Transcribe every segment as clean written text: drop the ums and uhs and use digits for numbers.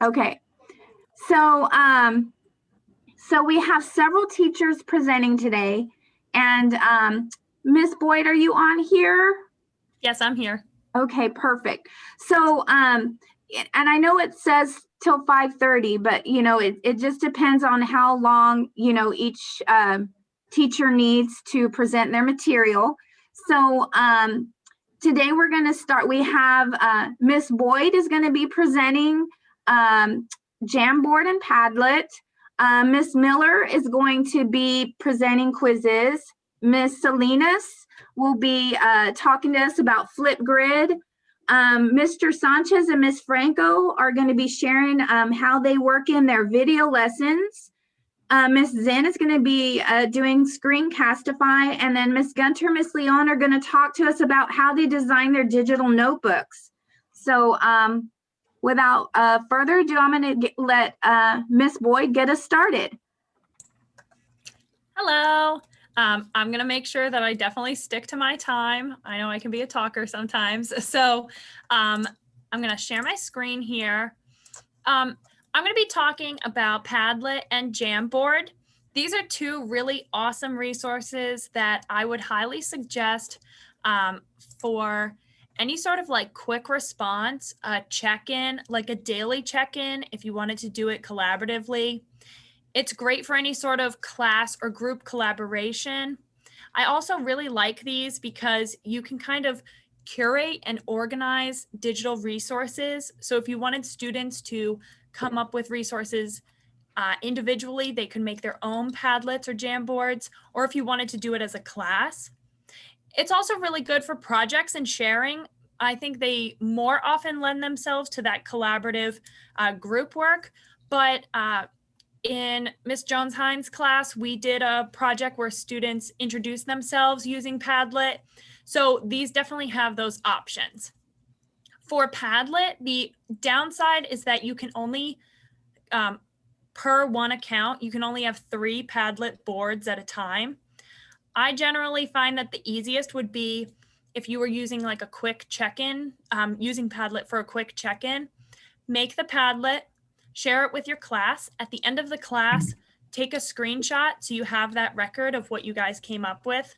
Okay. So, so we have several teachers presenting today, and Miss Boyd, are you on here? Yes, I'm here. Okay, perfect. So, and I know it says till 5:30, but it just depends on how long each teacher needs to present their material. So, today we're going to start. We have Miss Boyd is going to be presenting Jamboard and Padlet. Miss Miller is going to be presenting quizzes. Miss Salinas will be talking to us about Flipgrid. Mr. Sanchez and Miss Franco are going to be sharing how they work in their video lessons. Miss Zen is going to be doing Screencastify, and then Miss Gunter, Miss Leon are going to talk to us about how they design their digital notebooks. So without further ado, I'm going to let Miss Boyd get us started. Hello. I'm going to make sure that I definitely stick to my time. I know I can be a talker sometimes. So I'm going to share my screen here. I'm going to be talking about Padlet and Jamboard. These are two really awesome resources that I would highly suggest for any sort of like quick response, check-in, like a daily check-in if you wanted to do it collaboratively. It's great for any sort of class or group collaboration. I also really like these because you can kind of curate and organize digital resources. So if you wanted students to come up with resources individually, they could make their own Padlets or Jamboards, or if you wanted to do it as a class. It's also really good for projects and sharing. I think they more often lend themselves to that collaborative group work, but in Miss Jones-Hines' class, we did a project where students introduced themselves using Padlet. So these definitely have those options. For Padlet, the downside is that you can only, per one account, you can only have 3 Padlet boards at a time. I generally find that the easiest would be if you were using like a quick check-in, using Padlet for a quick check-in, make the Padlet, share it with your class. At the end of the class, take a screenshot so you have that record of what you guys came up with.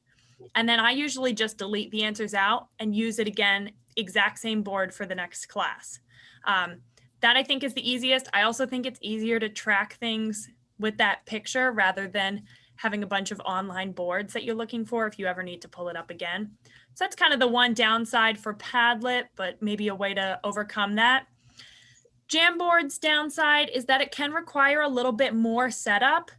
And then I usually just delete the answers out and use it again, exact same board for the next class. That I think is the easiest. I also think it's easier to track things with that picture rather than having a bunch of online boards that you're looking for if you ever need to pull it up again. So that's kind of the one downside for Padlet, but maybe a way to overcome that. Jamboard's downside is that it can require a little bit more setup,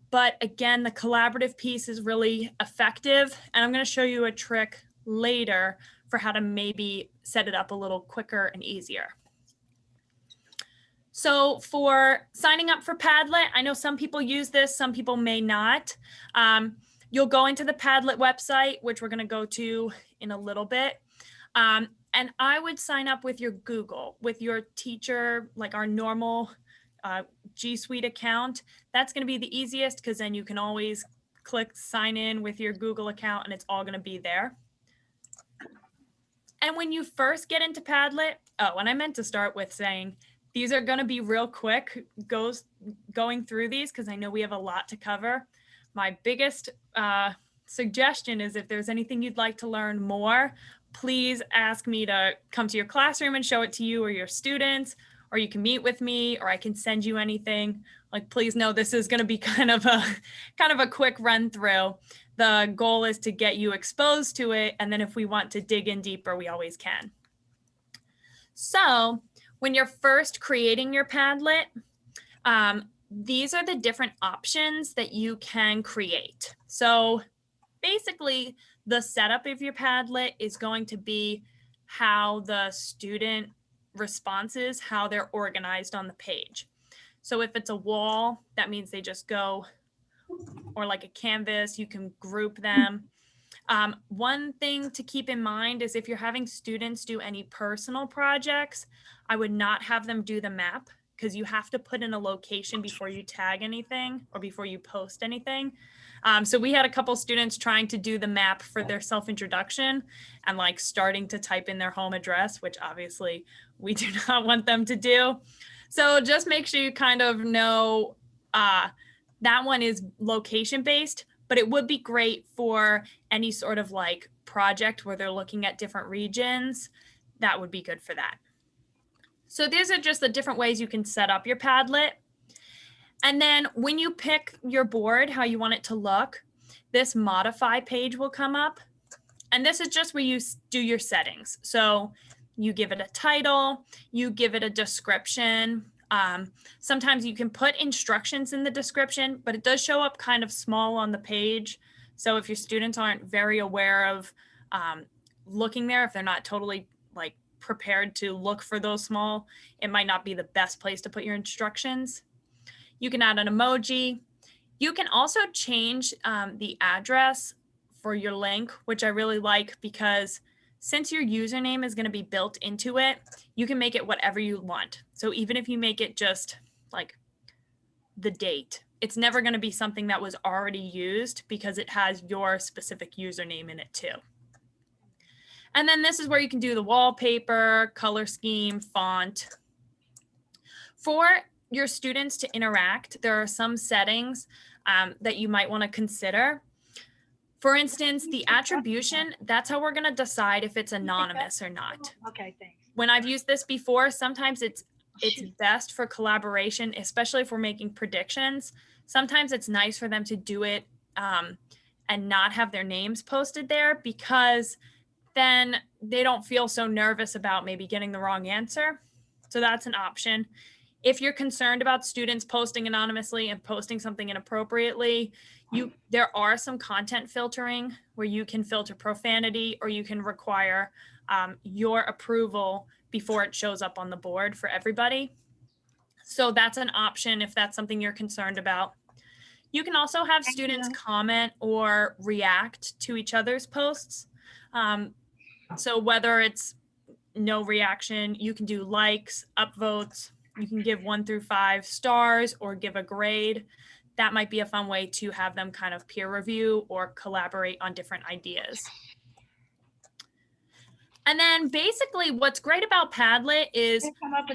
but again, the collaborative piece is really effective, and I'm going to show you a trick later for how to maybe set it up a little quicker and easier. So for signing up for Padlet, I know some people use this, some people may not. You'll go into the Padlet website, which we're going to go to in a little bit. And I would sign up with your Google, with your teacher, like our normal G Suite account. That's going to be the easiest because then you can always click sign in with your Google account and it's all going to be there. And when you first get into Padlet, and I meant to start with saying, these are going to be real quick going through these because I know we have a lot to cover. My biggest suggestion is if there's anything you'd like to learn more, please ask me to come to your classroom and show it to you or your students, or you can meet with me, or I can send you anything. Like, please know this is going to be kind of a quick run through. The goal is to get you exposed to it, and then if we want to dig in deeper, we always can. So when you're first creating your Padlet, these are the different options that you can create. So basically, the setup of your Padlet is going to be how the student responses, how they're organized on the page. So if it's a wall, that means they just go, or like a canvas, you can group them. One thing to keep in mind is if you're having students do any personal projects, I would not have them do the map because you have to put in a location before you tag anything or before you post anything. So we had a couple students trying to do the map for their self-introduction and like starting to type in their home address, which obviously we do not want them to do. So just make sure you kind of know that one is location based, but it would be great for any sort of like project where they're looking at different regions. That would be good for that. So these are just the different ways you can set up your Padlet. And then when you pick your board, how you want it to look, this modify page will come up. And this is just where you do your settings. So you give it a title, you give it a description. Sometimes you can put instructions in the description, but it does show up kind of small on the page. So if your students aren't very aware of looking there, if they're not totally like prepared to look for those small, it might not be the best place to put your instructions. You can add an emoji. You can also change the address for your link, which I really like because since your username is going to be built into it, you can make it whatever you want. So even if you make it just like the date, it's never going to be something that was already used because it has your specific username in it too. And then this is where you can do the wallpaper, color scheme, font. For your students to interact, there are some settings that you might want to consider. For instance, the attribution, that's how we're going to decide if it's anonymous or not. Okay, thanks. When I've used this before, sometimes it's best for collaboration, especially if we're making predictions. Sometimes it's nice for them to do it and not have their names posted there because then they don't feel so nervous about maybe getting the wrong answer. So that's an option. If you're concerned about students posting anonymously and posting something inappropriately, there are some content filtering where you can filter profanity or you can require your approval before it shows up on the board for everybody. So that's an option if that's something you're concerned about. You can also have students comment or react to each other's posts. So whether it's no reaction, you can do likes, upvotes. You can give 1 through 5 stars or give a grade. That might be a fun way to have them kind of peer review or collaborate on different ideas. And then basically what's great about Padlet is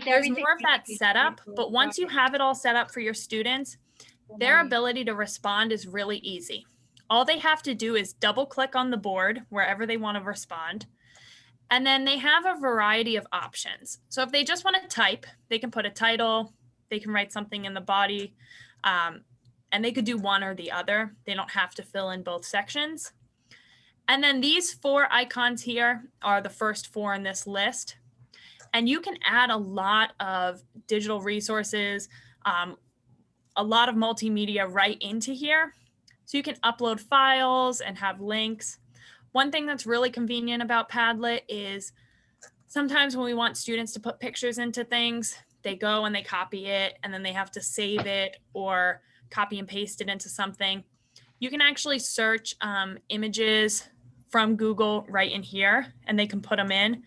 there's more of that setup, but once you have it all set up for your students, their ability to respond is really easy. All they have to do is double click on the board wherever they want to respond. And then they have a variety of options. So if they just want to type, they can put a title, they can write something in the body, and they could do one or the other. They don't have to fill in both sections. And then these 4 icons here are the first 4 in this list. And you can add a lot of digital resources, a lot of multimedia right into here. So you can upload files and have links. One thing that's really convenient about Padlet is sometimes when we want students to put pictures into things, they go and they copy it and then they have to save it or copy and paste it into something. You can actually search images from Google right in here and they can put them in.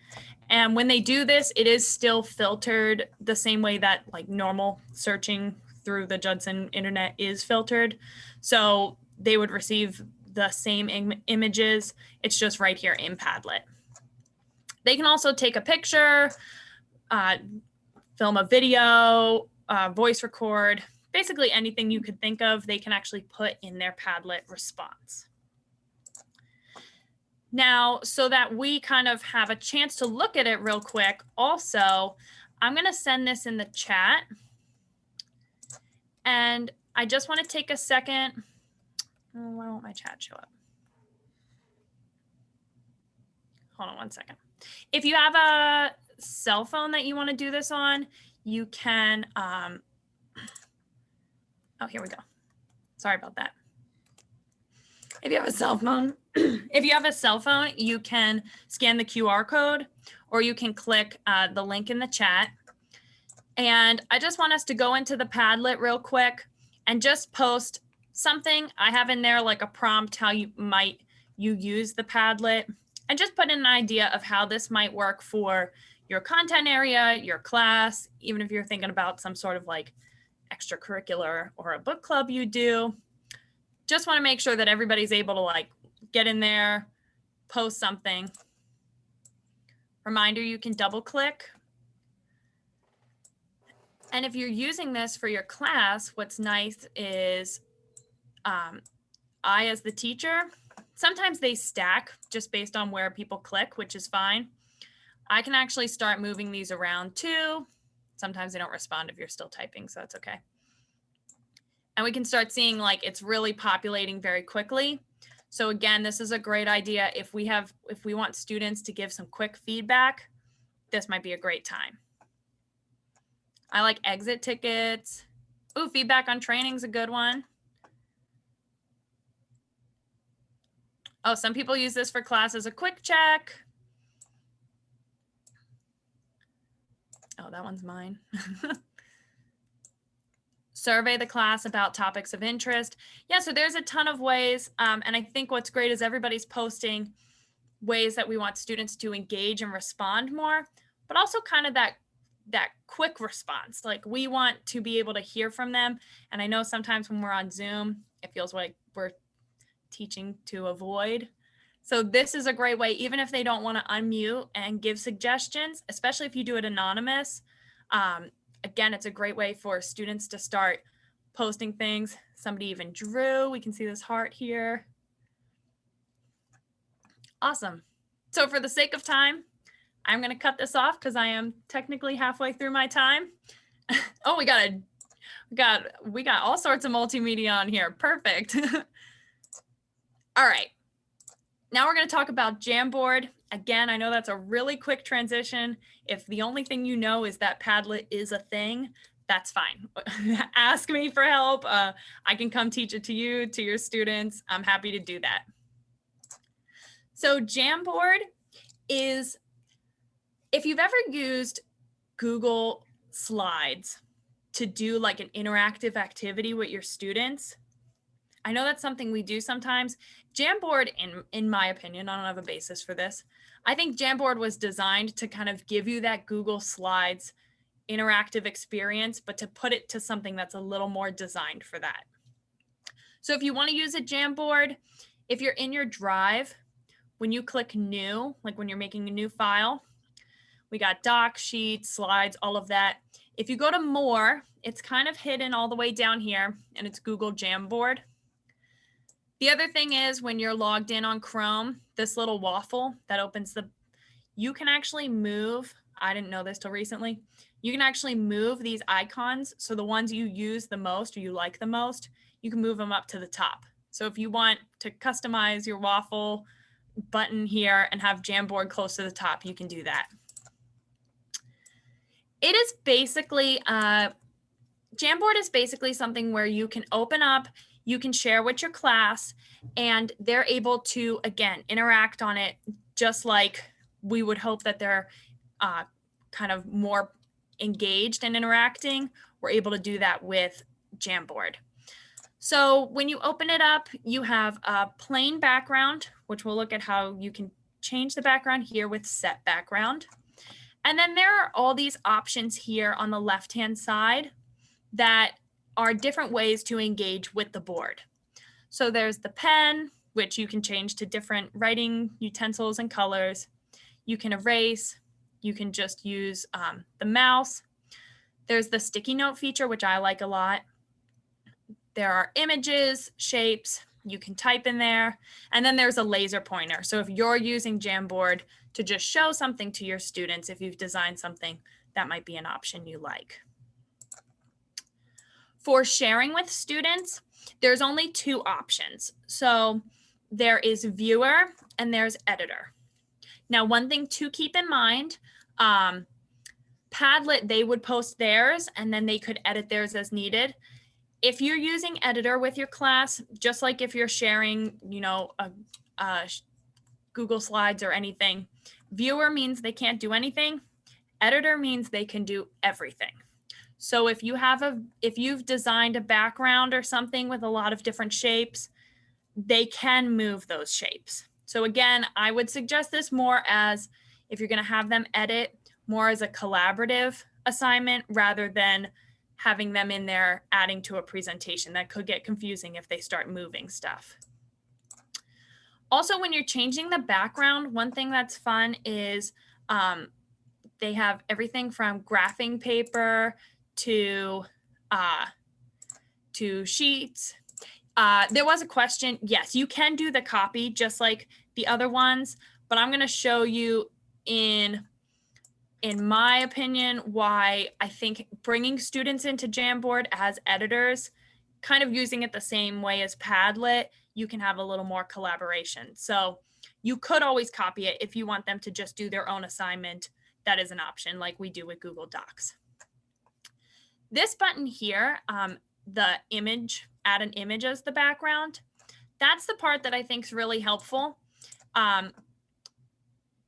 And when they do this, it is still filtered the same way that like normal searching through the Judson internet is filtered. So they would receive the same images. It's just right here in Padlet. They can also take a picture, film a video, voice record, basically anything you could think of, they can actually put in their Padlet response. Now, so that we kind of have a chance to look at it real quick, also, I'm going to send this in the chat. And I just want to take a second. Oh, why won't my chat show up? Hold on one second. If you have a cell phone that you want to do this on, you can, oh, here we go. Sorry about that. If you have a cell phone, you can scan the QR code or you can click the link in the chat. And I just want us to go into the Padlet real quick and just post something I have in there, like a prompt, how you use the Padlet, and just put in an idea of how this might work for your content area, your class, even if you're thinking about some sort of like extracurricular or a book club you do. Just want to make sure that everybody's able to like get in there, post something. Reminder, you can double click. And if you're using this for your class, what's nice is I, as the teacher, sometimes they stack just based on where people click, which is fine. I can actually start moving these around too. Sometimes they don't respond if you're still typing, so that's okay. And we can start seeing like it's really populating very quickly. So again, this is a great idea. If we want students to give some quick feedback, this might be a great time. I like exit tickets. Ooh, feedback on training is a good one. Oh, some people use this for class as a quick check. Oh, that one's mine. Survey the class about topics of interest. Yeah, so there's a ton of ways. And I think what's great is everybody's posting ways that we want students to engage and respond more, but also kind of that quick response. Like we want to be able to hear from them. And I know sometimes when we're on Zoom, it feels like we're teaching to avoid. So this is a great way, even if they don't want to unmute and give suggestions, especially if you do it anonymous. Again, it's a great way for students to start posting things. Somebody even drew. We can see this heart here. Awesome. So for the sake of time, I'm going to cut this off because I am technically halfway through my time. Oh, we got all sorts of multimedia on here. Perfect. All right. Now we're going to talk about Jamboard. Again, I know that's a really quick transition. If the only thing you know is that Padlet is a thing, that's fine. Ask me for help. I can come teach it to you, to your students. I'm happy to do that. So Jamboard is, if you've ever used Google Slides to do like an interactive activity with your students, I know that's something we do sometimes. Jamboard, in my opinion, I don't have a basis for this. I think Jamboard was designed to kind of give you that Google Slides interactive experience, but to put it to something that's a little more designed for that. So if you want to use a Jamboard, if you're in your Drive, when you click New, like when you're making a new file, we got Docs, Sheets, Slides, all of that. If you go to More, it's kind of hidden all the way down here, and it's Google Jamboard. The other thing is when you're logged in on Chrome, this little waffle that opens you can actually move, I didn't know this till recently, you can actually move these icons. So the ones you use the most or you like the most, you can move them up to the top. So if you want to customize your waffle button here and have Jamboard close to the top, you can do that. It is basically, Jamboard is basically something where you can open up, you can share with your class, and they're able to, again, interact on it just like we would hope that they're kind of more engaged and interacting. We're able to do that with Jamboard. So when you open it up, you have a plain background, which we'll look at how you can change the background here with set background. And then there are all these options here on the left-hand side that are different ways to engage with the board. So there's the pen, which you can change to different writing utensils and colors. You can erase. You can just use the mouse. There's the sticky note feature, which I like a lot. There are images, shapes, you can type in there. And then there's a laser pointer. So if you're using Jamboard to just show something to your students, if you've designed something, that might be an option you like. For sharing with students, there's only two options. So there is viewer and there's editor. Now, one thing to keep in mind, Padlet, they would post theirs and then they could edit theirs as needed. If you're using editor with your class, just like if you're sharing, you know, Google Slides or anything, viewer means they can't do anything. Editor means they can do everything. So if you've designed a background or something with a lot of different shapes, they can move those shapes. So again, I would suggest this more as if you're going to have them edit, more as a collaborative assignment rather than having them in there adding to a presentation. That could get confusing if they start moving stuff. Also, when you're changing the background, one thing that's fun is they have everything from graphing paper to sheets. There was a question. Yes, you can do the copy just like the other ones, but I'm going to show you in my opinion, why I think bringing students into Jamboard as editors, kind of using it the same way as Padlet, you can have a little more collaboration. So you could always copy it if you want them to just do their own assignment. That is an option like we do with Google Docs. This button here, the image, add an image as the background, that's the part that I think is really helpful.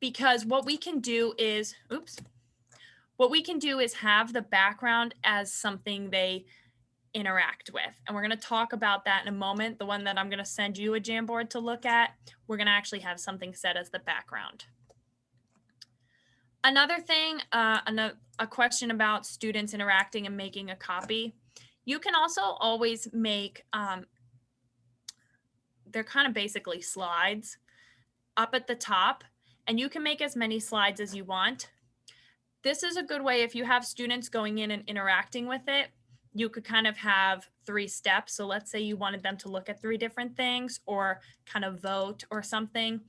Because what we can do is, have the background as something they interact with. And we're going to talk about that in a moment. The one that I'm going to send you a Jamboard to look at, we're going to actually have something set as the background. Another thing, a question about students interacting and making a copy. You can also always make, they're kind of basically slides up at the top, and you can make as many slides as you want. This is a good way if you have students going in and interacting with it, you could kind of have 3 steps. So let's say you wanted them to look at 3 different things or kind of vote or something.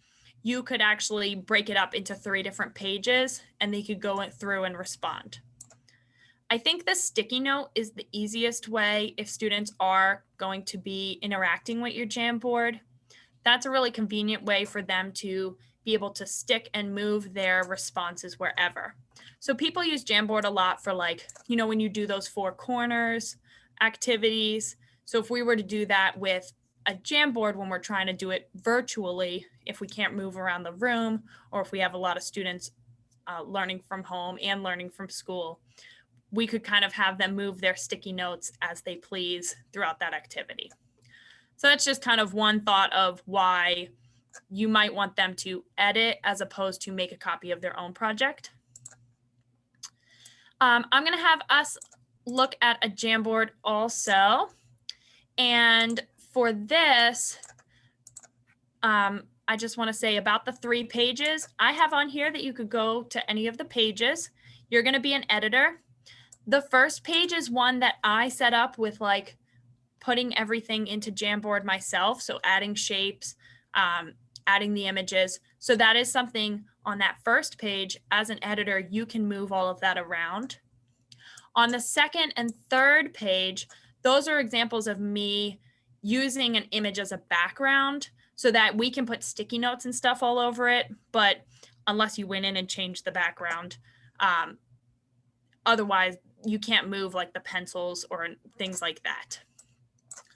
You could actually break it up into 3 different pages and they could go through and respond. I think the sticky note is the easiest way if students are going to be interacting with your Jamboard. That's a really convenient way for them to be able to stick and move their responses wherever. So people use Jamboard a lot for, like, you know, when you do those 4 corners activities. So if we were to do that with a Jamboard when we're trying to do it virtually, if we can't move around the room, or if we have a lot of students learning from home and learning from school, we could kind of have them move their sticky notes as they please throughout that activity. So that's just kind of one thought of why you might want them to edit as opposed to make a copy of their own project. I'm going to have us look at a Jamboard also. And for this, I just want to say about the 3 pages, I have on here that you could go to any of the pages. You're going to be an editor. The first page is one that I set up with, like, putting everything into Jamboard myself. So adding shapes, adding the images. So that is something on that first page. As an editor, you can move all of that around. On the second and third page, those are examples of me using an image as a background so that we can put sticky notes and stuff all over it. But unless you went in and changed the background, otherwise you can't move like the pencils or things like that.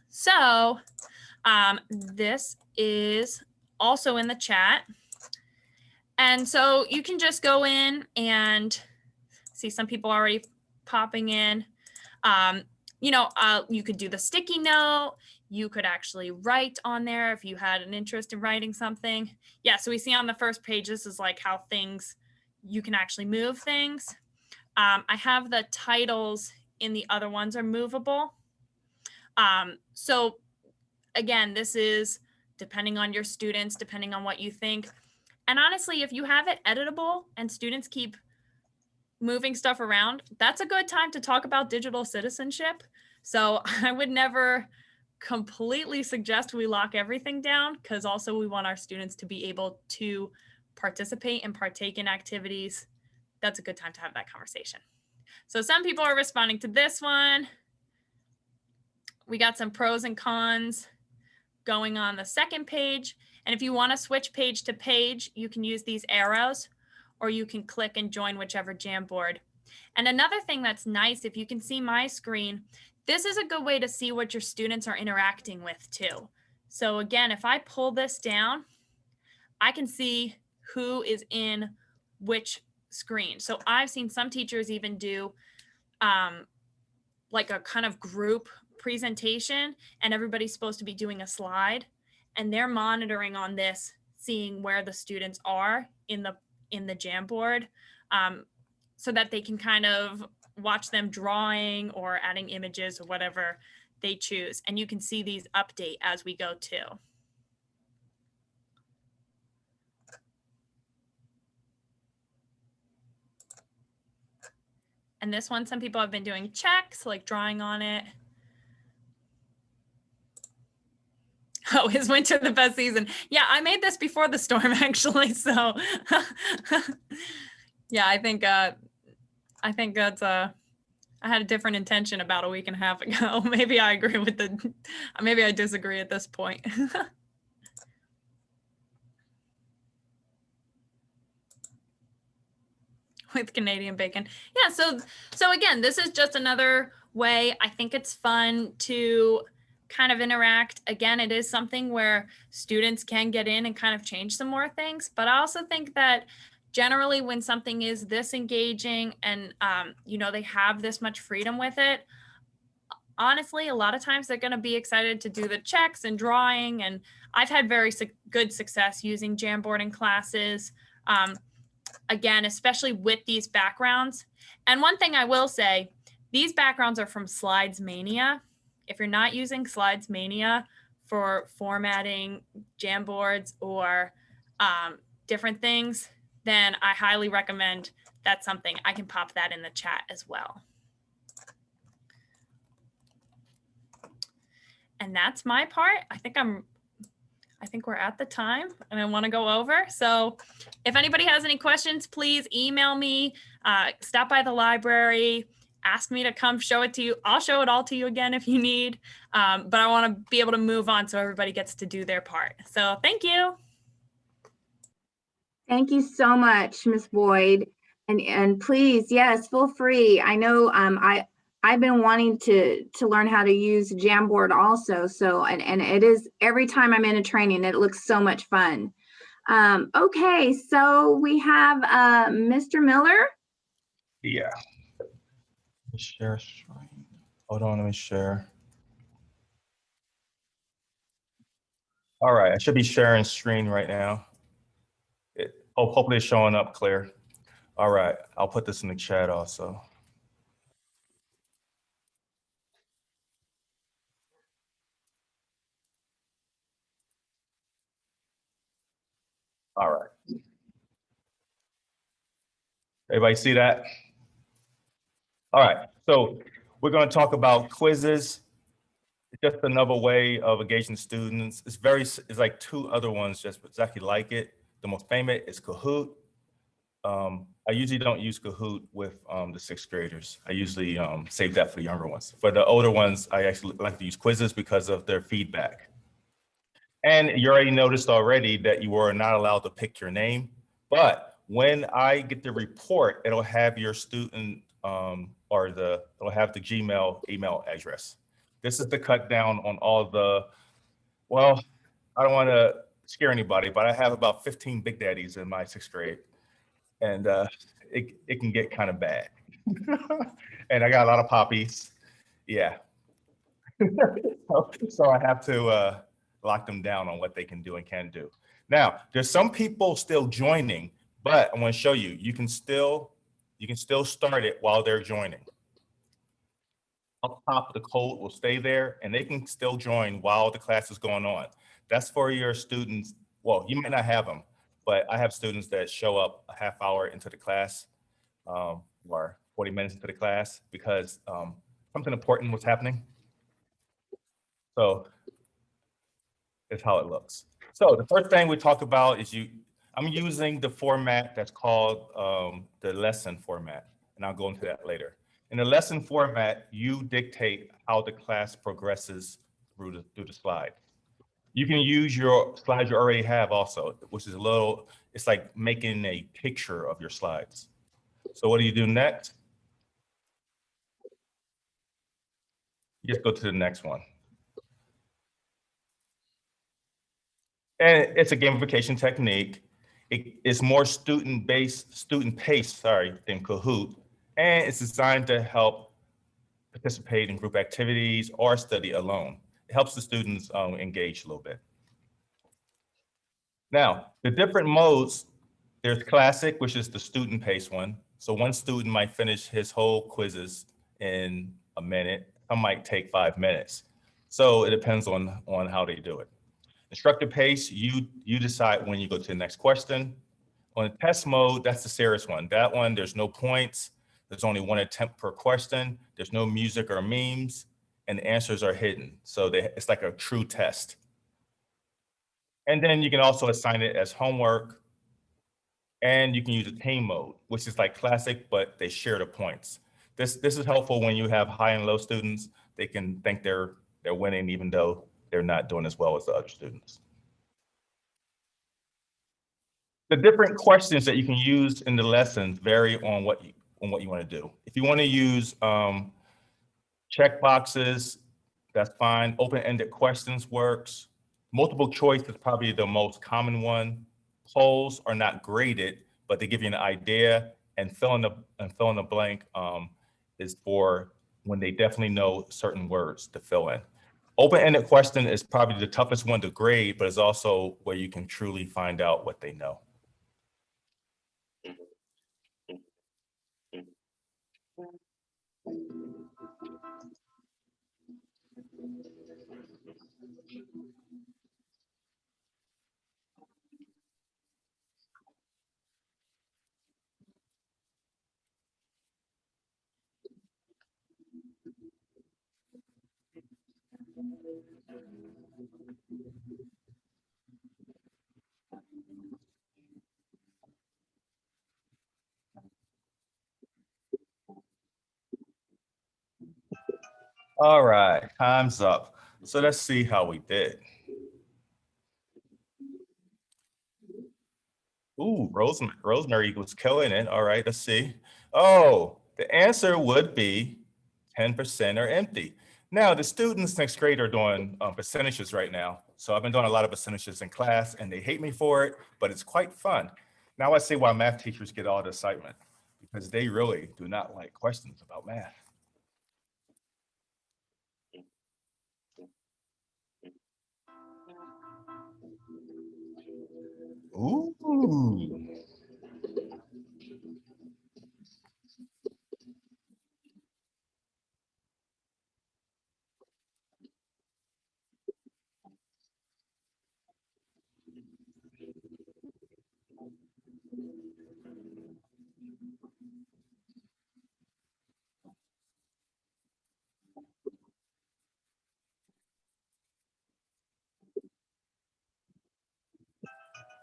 So this is also in the chat. And so you can just go in and see some people already popping in. You could do the sticky note. You could actually write on there if you had an interest in writing something. Yeah, so we see on the first page, this is like how you can actually move things. I have the titles in the other ones are movable. So again, this is depending on your students, depending on what you think. And honestly, if you have it editable and students keep moving stuff around, that's a good time to talk about digital citizenship. So I would never completely suggest we lock everything down, because also we want our students to be able to participate and partake in activities. That's a good time to have that conversation. So some people are responding to this one. We got some pros and cons going on the second page. And if you want to switch page to page, you can use these arrows, or you can click and join whichever Jamboard. And another thing that's nice, if you can see my screen, this is a good way to see what your students are interacting with too. So again, if I pull this down, I can see who is in which screen. So I've seen some teachers even do like a kind of group presentation, and everybody's supposed to be doing a slide, and they're monitoring on this, seeing where the students are in the Jamboard, so that they can kind of watch them drawing or adding images or whatever they choose. And you can see these update as we go too. And this one, some people have been doing checks, like drawing on it. Oh, is winter the best season? Yeah, I made this before the storm actually. So yeah, I think that's I had a different intention about a week and a half ago. Maybe I agree with maybe I disagree at this point. With Canadian bacon. Yeah, so again, this is just another way. I think it's fun to kind of interact. Again, it is something where students can get in and kind of change some more things, but I also think that generally when something is this engaging and you know, they have this much freedom with it, honestly, a lot of times they're going to be excited to do the checks and drawing. And I've had very good success using Jamboard in classes. Again, especially with these backgrounds. And one thing I will say, these backgrounds are from Slides Mania. If you're not using Slides Mania for formatting Jamboards or different things, then I highly recommend that's something. I can pop that in the chat as well. And that's my part. I think we're at the time and I want to go over. So if anybody has any questions, please email me, stop by the library, ask me to come show it to you. I'll show it all to you again if you need, but I want to be able to move on so everybody gets to do their part. So thank you. Thank you so much, Ms. Boyd. And please, yes, feel free. I know I've been wanting to learn how to use Jamboard also. So, and it is, every time I'm in a training, it looks so much fun. Okay, so we have Mr. Miller. Yeah. Share screen. Hold on, let me share. All right, I should be sharing screen right now. Hopefully it's showing up clear. All right, I'll put this in the chat also. All right. Everybody see that? All right, so we're going to talk about quizzes. It's just another way of engaging students. It's like two other ones just exactly like it. The most famous is Kahoot. I usually don't use Kahoot with the sixth graders. I usually save that for the younger ones. For the older ones, I actually like to use quizzes because of their feedback. And you already noticed already that you were not allowed to pick your name, but when I get the report, it'll have your student it'll have the Gmail email address. This is to cut down on all the, well, I don't want to scare anybody, but I have about 15 big daddies in my sixth grade, and it can get kind of bad. And I got a lot of poppies, yeah. So I have to lock them down on what they can do and can't do. Now, there's some people still joining, but I want to show you, you can still start it while they're joining. Up top, the code will stay there and they can still join while the class is going on. That's for your students. Well, you might not have them, but I have students that show up a half hour into the class or 40 minutes into the class because something important was happening. So it's how it looks. So the first thing we talk about is I'm using the format that's called the lesson format, and I'll go into that later. In the lesson format, you dictate how the class progresses through the slide. You can use your slides you already have also, which is it's like making a picture of your slides. So what do you do next? You just go to the next one. And it's a gamification technique. It's more student-paced, than Kahoot. And it's designed to help participate in group activities or study alone. It helps the students engage a little bit. Now, the different modes, there's classic, which is the student-paced one. So one student might finish his whole quizzes in a minute. Some might take 5 minutes. So it depends on how they do it. Instructor pace, you decide when you go to the next question. On the test mode, that's the serious one. That one, there's no points. There's only one attempt per question. There's no music or memes, and the answers are hidden. So it's like a true test. And then you can also assign it as homework, and you can use a team mode, which is like classic, but they share the points. This is helpful when you have high and low students. They can think they're winning even though they're not doing as well as the other students. The different questions that you can use in the lessons vary on what you want to do. If you want to use check boxes, that's fine. Open-ended questions works. Multiple choice is probably the most common one. Polls are not graded, but they give you an idea, and fill in the blank is for when they definitely know certain words to fill in. Open-ended question is probably the toughest one to grade, but it's also where you can truly find out what they know. All right, time's up. So let's see how we did. Ooh, Rosemary was killing it. All right, let's see. Oh, the answer would be 10% are empty. Now, the students next grade are doing percentages right now. So I've been doing a lot of percentages in class, and they hate me for it, but it's quite fun. Now I see why math teachers get all the excitement, because they really do not like questions about math. Ooh.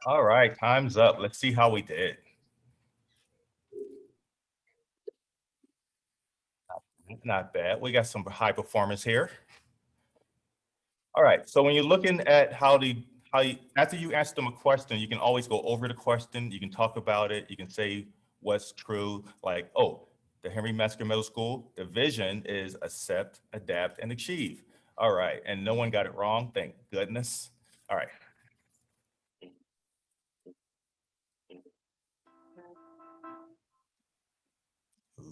All right, time's up. Let's see how we did. Not bad. We got some high performance here. All right, so when you're looking at after you ask them a question, you can always go over the question. You can talk about it. You can say what's true, like, oh, the Henry Metzger Middle School, the vision is accept, adapt, and achieve. All right, and no one got it wrong, thank goodness. All right.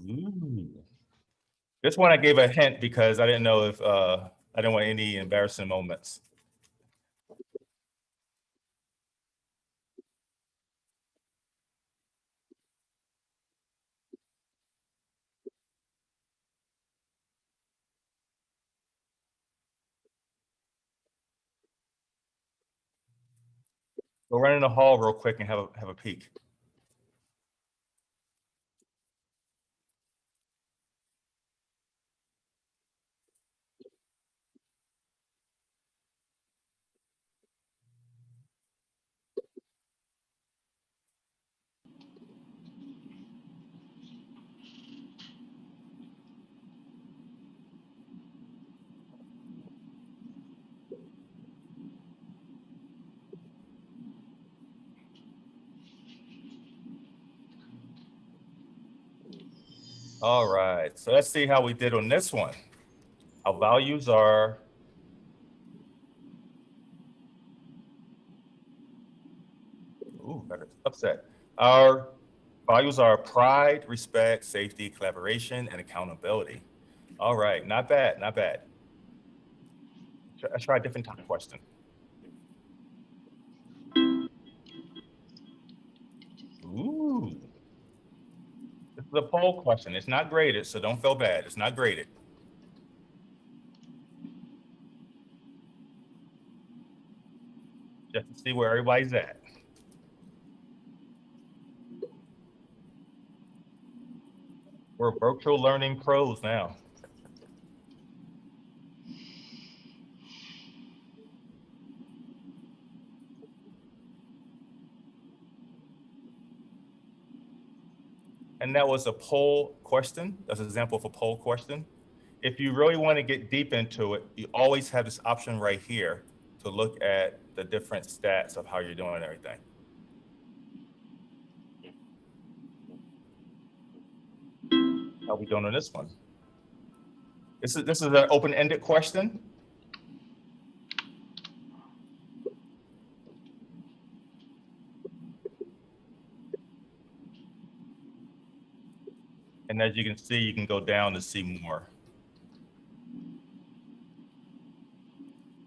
Ooh. This one I gave a hint because I didn't know if I didn't want any embarrassing moments. Go run in the hall real quick and have a peek. All right, so let's see how we did on this one. Our values are better upset. Our values are pride, respect, safety, collaboration, and accountability. All right, not bad, not bad. Let's try a different type of question. Ooh. This is a poll question. It's not graded, so don't feel bad. It's not graded. Just to see where everybody's at. We're virtual learning pros now. And that was a poll question. That's an example of a poll question. If you really want to get deep into it, you always have this option right here to look at the different stats of how you're doing and everything. How are we doing on this one? This is an open-ended question. And as you can see, you can go down to see more.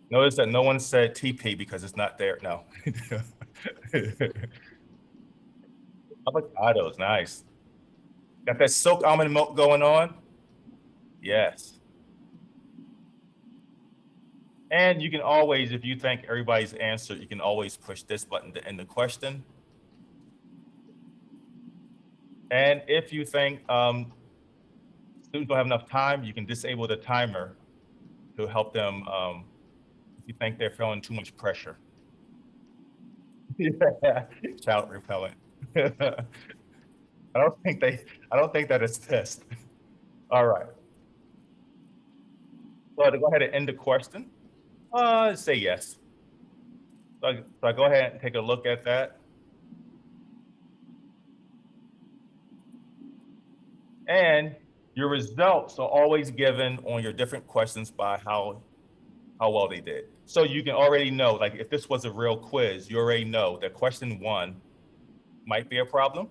Notice that no one said TP because it's not there. No. Avocados, nice. Got that silk almond milk going on? Yes. And you can always, if you think everybody's answered, you can always push this button to end the question. And if you think students don't have enough time, you can disable the timer to help them if you think they're feeling too much pressure. Yeah, child repellent. I don't think that is test. All right. So to go ahead and end the question, say yes. So I go ahead and take a look at that. And your results are always given on your different questions by how well they did. So you can already know, like if this was a real quiz, you already know that question 1 might be a problem,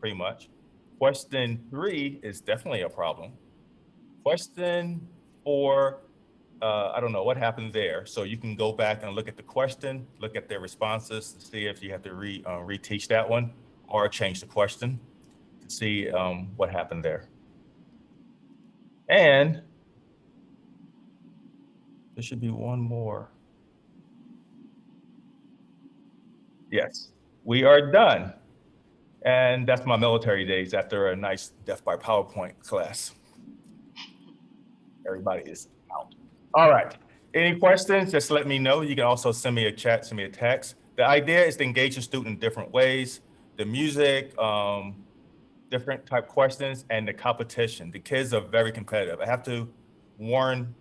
pretty much. Question 3 is definitely a problem. Question 4, I don't know what happened there. So you can go back and look at the question, look at their responses to see if you have to reteach that one or change the question to see what happened there. And there should be one more. Yes, we are done. And that's my military days after a nice death by PowerPoint class. Everybody is out. All right. Any questions? Just let me know. You can also send me a chat, send me a text. The idea is to engage a student in different ways. The music, different type questions, and the competition. The kids are very competitive. I have to warn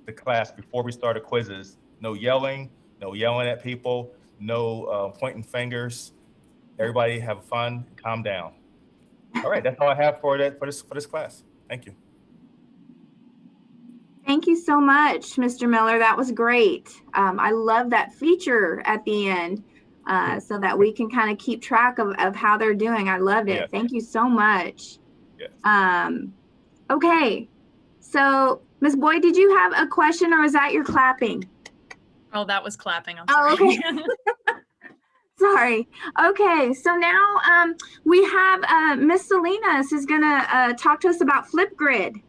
the class before we start the quizzes, no yelling at people, no pointing fingers. Everybody have fun, calm down. All right, that's all I have for this class. Thank you. Thank you so much, Mr. Miller. That was great. I love that feature at the end so that we can kind of keep track of how they're doing. I loved it. Yes. Thank you so much. Yes. Okay, so Ms. Boyd, did you have a question or is that your clapping? Oh, that was clapping. I'm sorry. Oh, okay. Sorry. Okay, so now we have Miss Salinas is gonna talk to us about Flipgrid.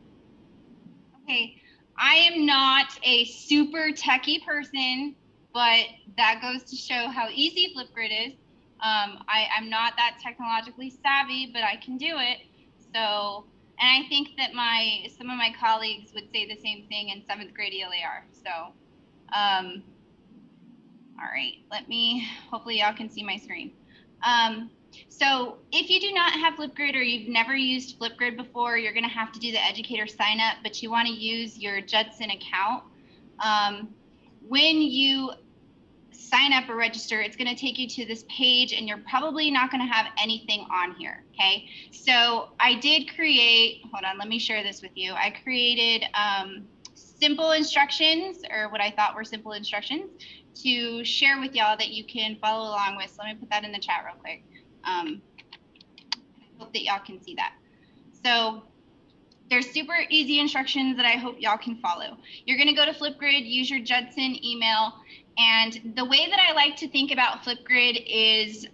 Okay, I am not a super techie person, but that goes to show how easy Flipgrid is. I'm not that technologically savvy, but I can do it. So, and I think that some of my colleagues would say the same thing in 7th grade ELAR. So, all right, hopefully y'all can see my screen. So if you do not have Flipgrid or you've never used Flipgrid before, you're gonna have to do the educator sign up, but you wanna use your Judson account. When you sign up or register, it's gonna take you to this page and you're probably not gonna have anything on here, okay? So I did create, hold on, let me share this with you. I created simple instructions, or what I thought were simple instructions, to share with y'all that you can follow along with. So let me put that in the chat real quick. I hope that y'all can see that. So there's super easy instructions that I hope y'all can follow. You're gonna go to Flipgrid, use your Judson email, and the way that I like to think about Flipgrid is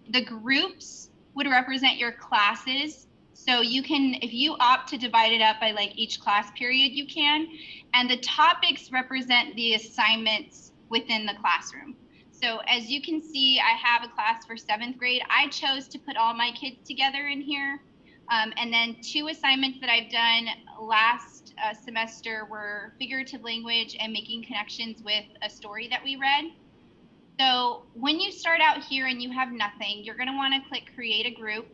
the groups would represent your classes. So you can, if you opt to divide it up by like each class period, you can. And the topics represent the assignments within the classroom. So as you can see, I have a class for 7th grade. I chose to put all my kids together in here. And then 2 assignments that I've done last semester were figurative language and making connections with a story that we read. So when you start out here and you have nothing, you're going to want to click create a group,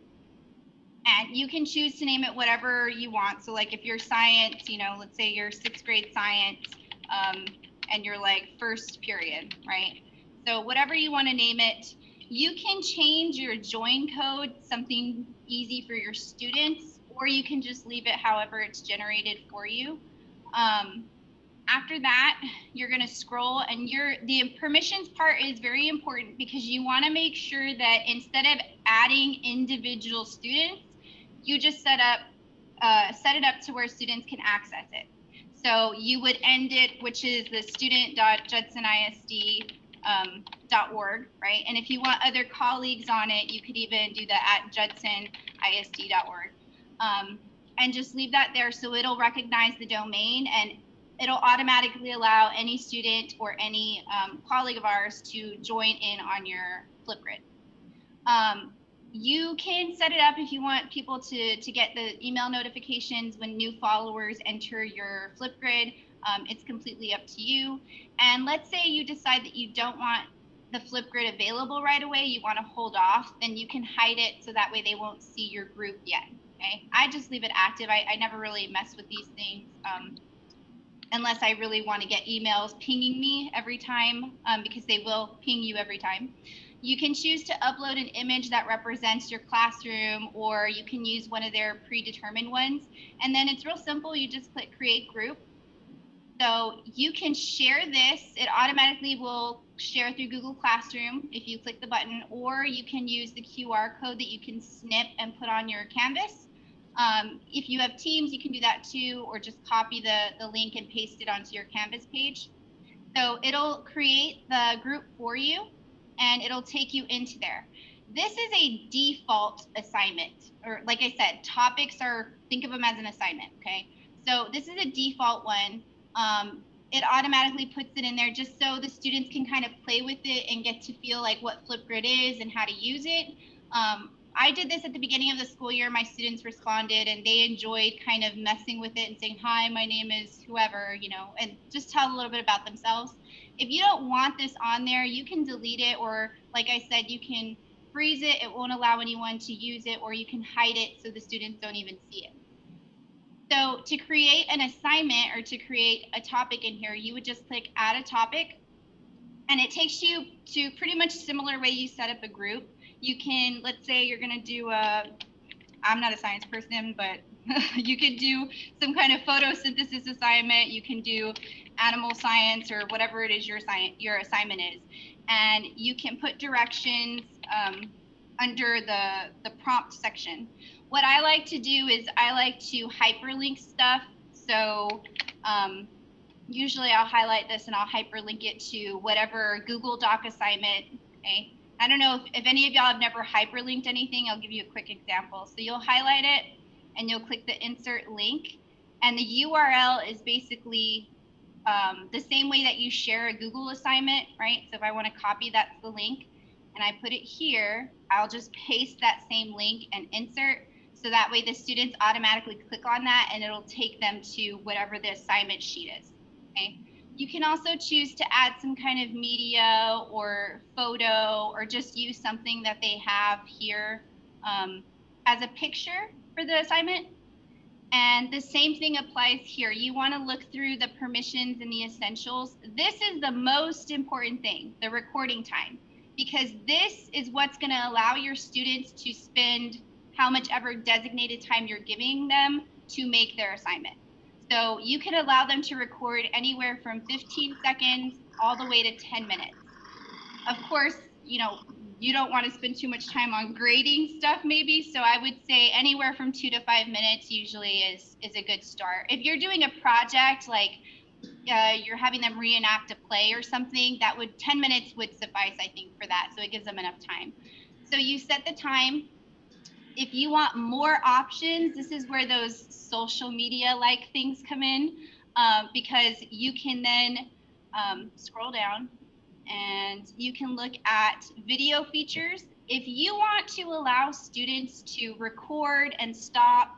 and you can choose to name it whatever you want. So like if you're science, you know, let's say you're 6th grade science, and you're like first period, right? So whatever you want to name it. You can change your join code, something easy for your students, or you can just leave it however it's generated for you. After that, you're going to scroll, and the permissions part is very important because you want to make sure that instead of adding individual students, you just set it up to where students can access it. So you would end it, which is the student.judsonISD.org, right? And if you want other colleagues on it, you could even do the @JudsonISD.org, and just leave that there so it'll recognize the domain, and it'll automatically allow any student or any colleague of ours to join in on your Flipgrid. You can set it up if you want people to get the email notifications when new followers enter your Flipgrid. It's completely up to you. And let's say you decide that you don't want the Flipgrid available right away, you want to hold off, then you can hide it so that way they won't see your group yet. Okay, I just leave it active. I never really mess with these things unless I really want to get emails pinging me every time, because they will ping you every time. You can choose to upload an image that represents your classroom, or you can use one of their predetermined ones. And then it's real simple. You just click create group. So you can share this. It automatically will share through Google Classroom if you click the button, or you can use the QR code that you can snip and put on your Canvas. If you have Teams, you can do that too, or just copy the link and paste it onto your Canvas page. So it'll create the group for you, and it'll take you into there. This is a default assignment, or like I said, topics are, think of them as an assignment, okay? So this is a default one. It automatically puts it in there just so the students can kind of play with it and get to feel like what Flipgrid is and how to use it. I did this at the beginning of the school year. My students responded and they enjoyed kind of messing with it and saying, hi, my name is whoever, you know, and just tell a little bit about themselves. If you don't want this on there, you can delete it, or like I said, you can freeze it. It won't allow anyone to use it, or you can hide it so the students don't even see it. So to create an assignment or to create a topic in here, you would just click add a topic, and it takes you to pretty much similar way you set up a group. You can, let's say you're going to do I'm not a science person, but you could do some kind of photosynthesis assignment. You can do animal science or whatever it is your assignment is. And you can put directions under the prompt section. What I like to do is I like to hyperlink stuff. So usually I'll highlight this and I'll hyperlink it to whatever Google Doc assignment, okay? I don't know if any of y'all have never hyperlinked anything. I'll give you a quick example. So you'll highlight it and you'll click the insert link, and the URL is basically the same way that you share a Google assignment, right? So if I want to copy, that's the link, and I put it here, I'll just paste that same link and insert. So that way the students automatically click on that and it'll take them to whatever the assignment sheet is, okay? You can also choose to add some kind of media or photo, or just use something that they have here as a picture for the assignment. And the same thing applies here. You want to look through the permissions and the essentials. This is the most important thing, the recording time, because this is what's going to allow your students to spend how much ever designated time you're giving them to make their assignment. So you can allow them to record anywhere from 15 seconds all the way to 10 minutes. Of course, you know, you don't want to spend too much time on grading stuff maybe. So I would say anywhere from 2 to 5 minutes usually is a good start. If you're doing a project like you're having them reenact a play or something, 10 minutes would suffice, I think, for that. So it gives them enough time. So you set the time. If you want more options, this is where those social media like things come in, because you can then scroll down and you can look at video features. If you want to allow students to record and stop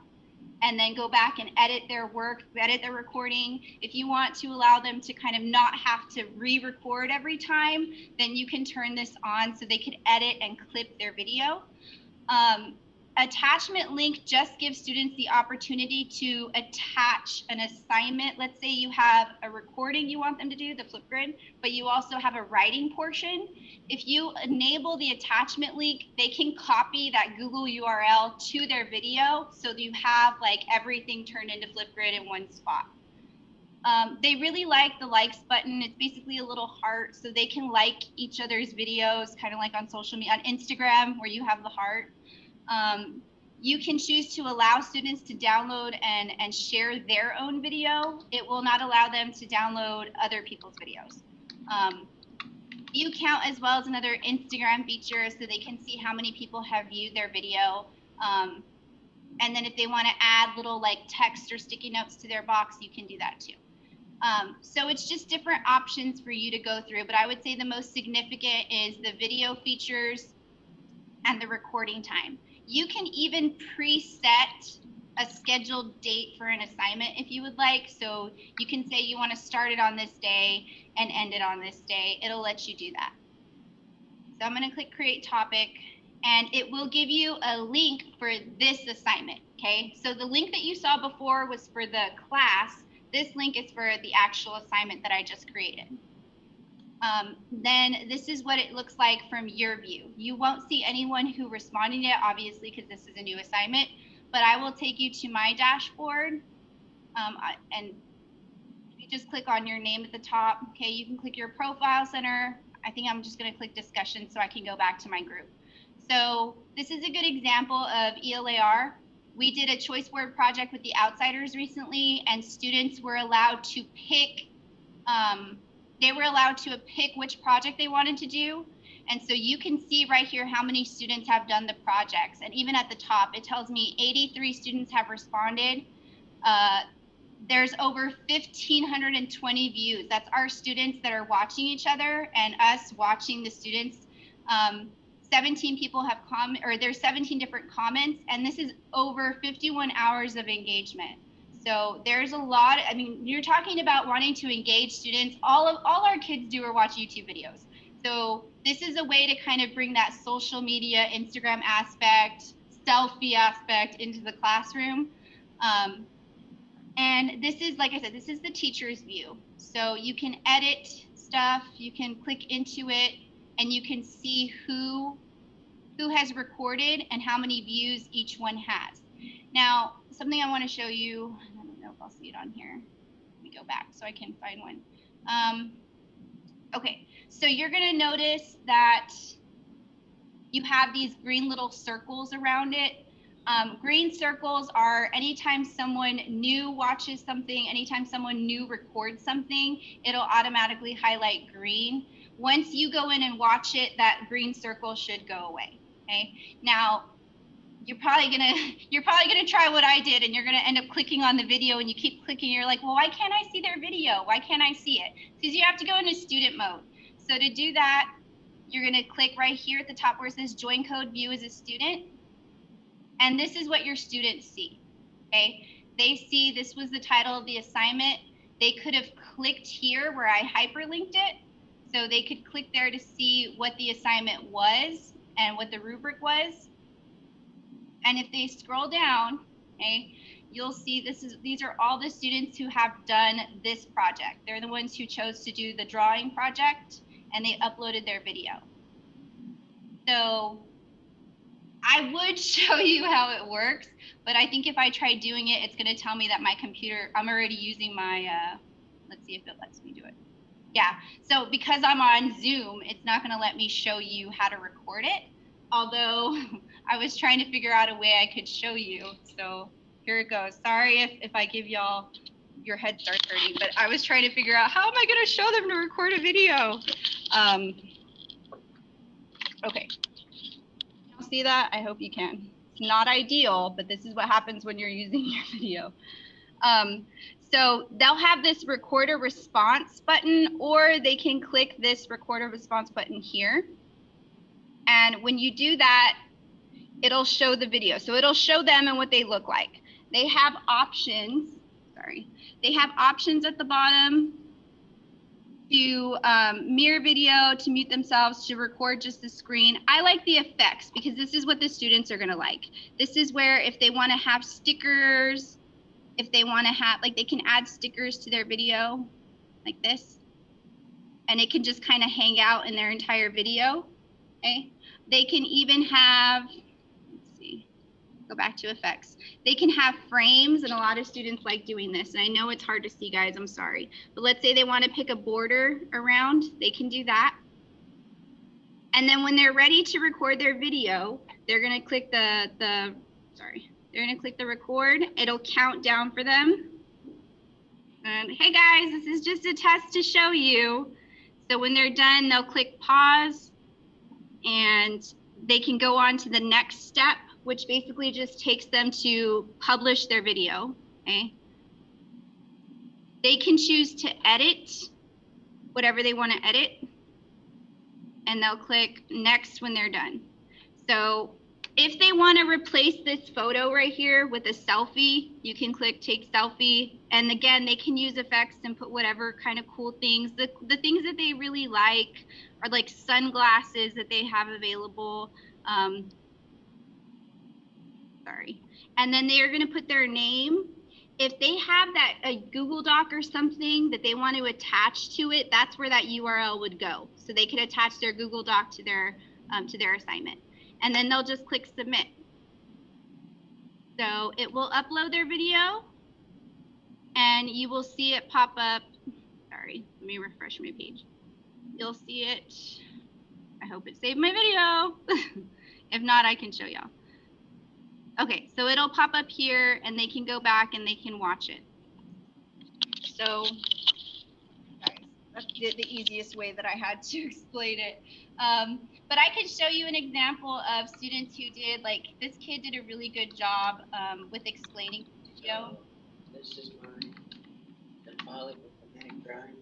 and then go back and edit their work, edit their recording, if you want to allow them to kind of not have to re-record every time, then you can turn this on so they could edit and clip their video. Attachment link just gives students the opportunity to attach an assignment. Let's say you have a recording you want them to do, the Flipgrid, but you also have a writing portion. If you enable the attachment link, they can copy that Google URL to their video so that you have like everything turned into Flipgrid in one spot. They really like the likes button. It's basically a little heart so they can like each other's videos, kind of like on social media, on Instagram where you have the heart. You can choose to allow students to download and share their own video. It will not allow them to download other people's videos. View count as well as another Instagram feature so they can see how many people have viewed their video. And then if they want to add little like text or sticky notes to their box, you can do that too. So it's just different options for you to go through, but I would say the most significant is the video features and the recording time. You can even preset a scheduled date for an assignment if you would like. So you can say you want to start it on this day and end it on this day. It'll let you do that. So I'm going to click create topic and it will give you a link for this assignment. Okay, so the link that you saw before was for the class. This link is for the actual assignment that I just created. Then this is what it looks like from your view. You won't see anyone who responded yet, obviously, because this is a new assignment, but I will take you to my dashboard. And you just click on your name at the top. Okay, you can click your profile center. I think I'm just going to click discussion so I can go back to my group. So this is a good example of ELAR. We did a choice word project with the outsiders recently, and students were allowed to pick which project they wanted to do. And so you can see right here how many students have done the projects. And even at the top, it tells me 83 students have responded. There's over 1,520 views. That's our students that are watching each other and us watching the students. 17 people have there's 17 different comments, and this is over 51 hours of engagement. So there's a lot. I mean, you're talking about wanting to engage students. All our kids do are watch YouTube videos. So this is a way to kind of bring that social media, Instagram aspect, selfie aspect into the classroom. And this is, like I said, this is the teacher's view. So you can edit stuff, you can click into it, and you can see who has recorded and how many views each one has. Now, something I want to show you, I don't know if I'll see it on here. Let me go back so I can find one. Okay, so you're going to notice that you have these green little circles around it. Green circles are anytime someone new watches something, anytime someone new records something, it'll automatically highlight green. Once you go in and watch it, that green circle should go away. Okay. Now, you're probably gonna try what I did, and you're gonna end up clicking on the video, and you keep clicking. You're like, well, why can't I see their video? Why can't I see it? Because you have to go into student mode. So to do that, you're gonna click right here at the top where it says Join Code View as a Student, and this is what your students see. Okay. They see this was the title of the assignment. They could have clicked here where I hyperlinked it. So they could click there to see what the assignment was and what the rubric was. And if they scroll down, okay, you'll see these are all the students who have done this project. They're the ones who chose to do the drawing project, and they uploaded their video. So I would show you how it works, but I think if I try doing it, it's going to tell me that my computer, I'm already using my, let's see if it lets me do it. Yeah, so because I'm on Zoom, it's not going to let me show you how to record it. Although I was trying to figure out a way I could show you. So here it goes. Sorry if I give y'all your head starts hurting, but I was trying to figure out how am I going to show them to record a video. Okay. Y'all see that? I hope you can. It's not ideal, but this is what happens when you're using your video. So they'll have this record a response button, or they can click this record a response button here. And when you do that, it'll show the video. So it'll show them and what they look like. They have options, they have options at the bottom to mirror video, to mute themselves, to record just the screen. I like the effects because this is what the students are gonna like. This is where if they wanna have stickers, if they wanna have, like they can add stickers to their video like this, and it can just kind of hang out in their entire video, okay? They can even have, let's see, go back to effects. They can have frames, and a lot of students like doing this. And I know it's hard to see, guys, I'm sorry. But let's say they want to pick a border around, they can do that. And then when they're ready to record their video, they're gonna click they're gonna click the record. It'll count down for them. And hey guys, this is just a test to show you. So when they're done, they'll click pause and they can go on to the next step, which basically just takes them to publish their video, okay? They can choose to edit whatever they want to edit, and they'll click next when they're done. So if they want to replace this photo right here with a selfie, you can click take selfie. And again, they can use effects and put whatever kind of cool things. The things that they really like are like sunglasses that they have available. And then they are going to put their name. If they have that a Google Doc or something that they want to attach to it, that's where that URL would go. So they could attach their Google Doc to their assignment. And then they'll just click submit. So it will upload their video and you will see it pop up. Sorry, let me refresh my page. You'll see it. I hope it saved my video. If not, I can show y'all. Okay, so it'll pop up here and they can go back and they can watch it. So guys, that's the easiest way that I had to explain it. But I can show you an example of students who did, like this kid did a really good job with explaining the video. This is my symbolic with drawing,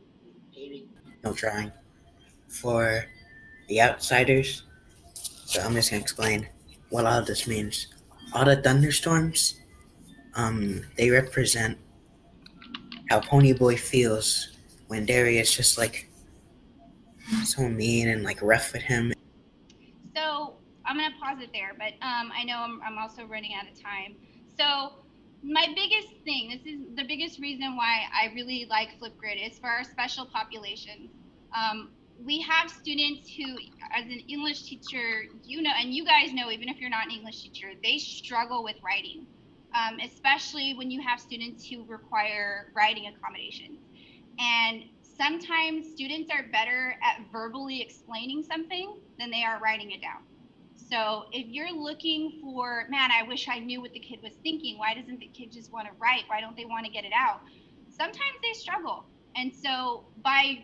painting. No drawing for the outsiders. So I'm just gonna explain what all this means. All the thunderstorms, they represent how Ponyboy feels when Darius just like so mean and like rough with him. So I'm gonna pause it there, but I know I'm also running out of time. So my biggest thing, this is the biggest reason why I really like Flipgrid, is for our special population. We have students who, as an English teacher, you know, and you guys know, even if you're not an English teacher, they struggle with writing, especially when you have students who require writing accommodations. And sometimes students are better at verbally explaining something than they are writing it down. So if you're looking for, man, I wish I knew what the kid was thinking. Why doesn't the kid just want to write? Why don't they want to get it out? Sometimes they struggle. And so by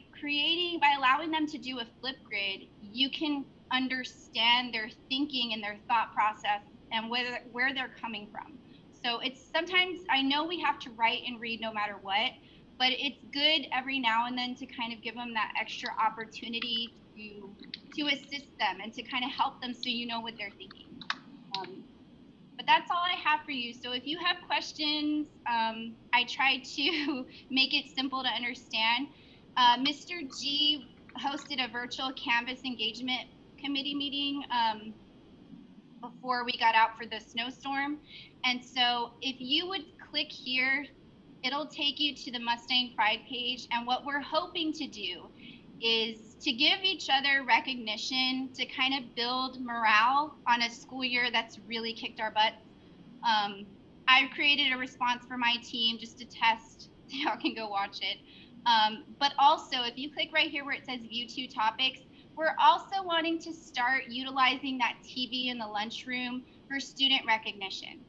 allowing them to do a Flipgrid, you can understand their thinking and their thought process and where they're coming from. So it's sometimes, I know we have to write and read no matter what, but it's good every now and then to kind of give them that extra opportunity to assist them and to kind of help them so you know what they're thinking. But that's all I have for you. So if you have questions, I tried to make it simple to understand. Mr. G hosted a virtual Canvas engagement committee meeting before we got out for the snowstorm. And so if you would click here, it'll take you to the Mustang Pride page. And what we're hoping to do is to give each other recognition, to kind of build morale on a school year that's really kicked our butt. I've created a response for my team just to test, so y'all can go watch it. But also, if you click right here where it says view 2 topics, we're also wanting to start utilizing that TV in the lunchroom for student recognition.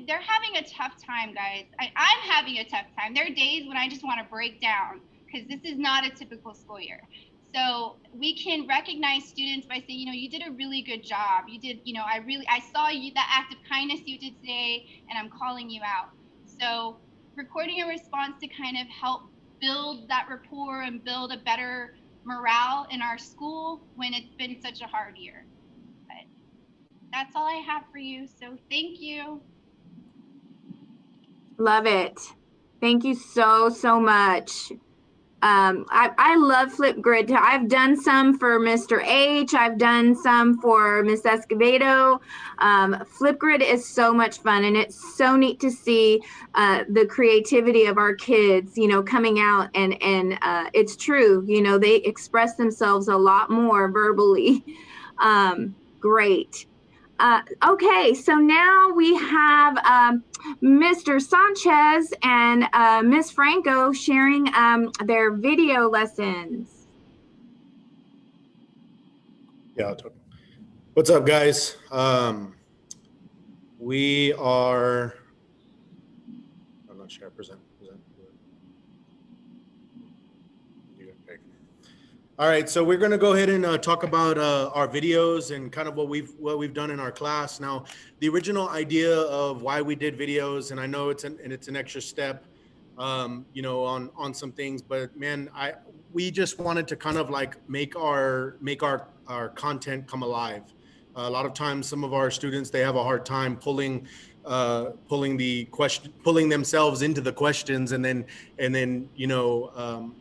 They're having a tough time, guys. I'm having a tough time. There are days when I just want to break down because this is not a typical school year. So we can recognize students by saying, you know, you did a really good job. You did, you know, I saw you, that act of kindness you did today, and I'm calling you out. So recording a response to kind of help build that rapport and build a better morale in our school when it's been such a hard year. But that's all I have for you. So thank you. Love it. Thank you so, so much. I love Flipgrid. I've done some for Mr. H. I've done some for Miss Escobedo. Flipgrid is so much fun, and it's so neat to see the creativity of our kids, you know, coming out, and it's true, you know, they express themselves a lot more verbally. Great. Okay, so now we have Mr. Sanchez and Miss Franco sharing their video lessons. Yeah, I'll talk. What's up, guys? We are, I'm not sure I present. All right, so we're going to go ahead and talk about our videos and kind of what we've done in our class. Now, the original idea of why we did videos, and I know it's an extra step, you know, on some things, but man, we just wanted to kind of like make our content come alive. A lot of times, some of our students, they have a hard time pulling themselves into the questions, and then you know.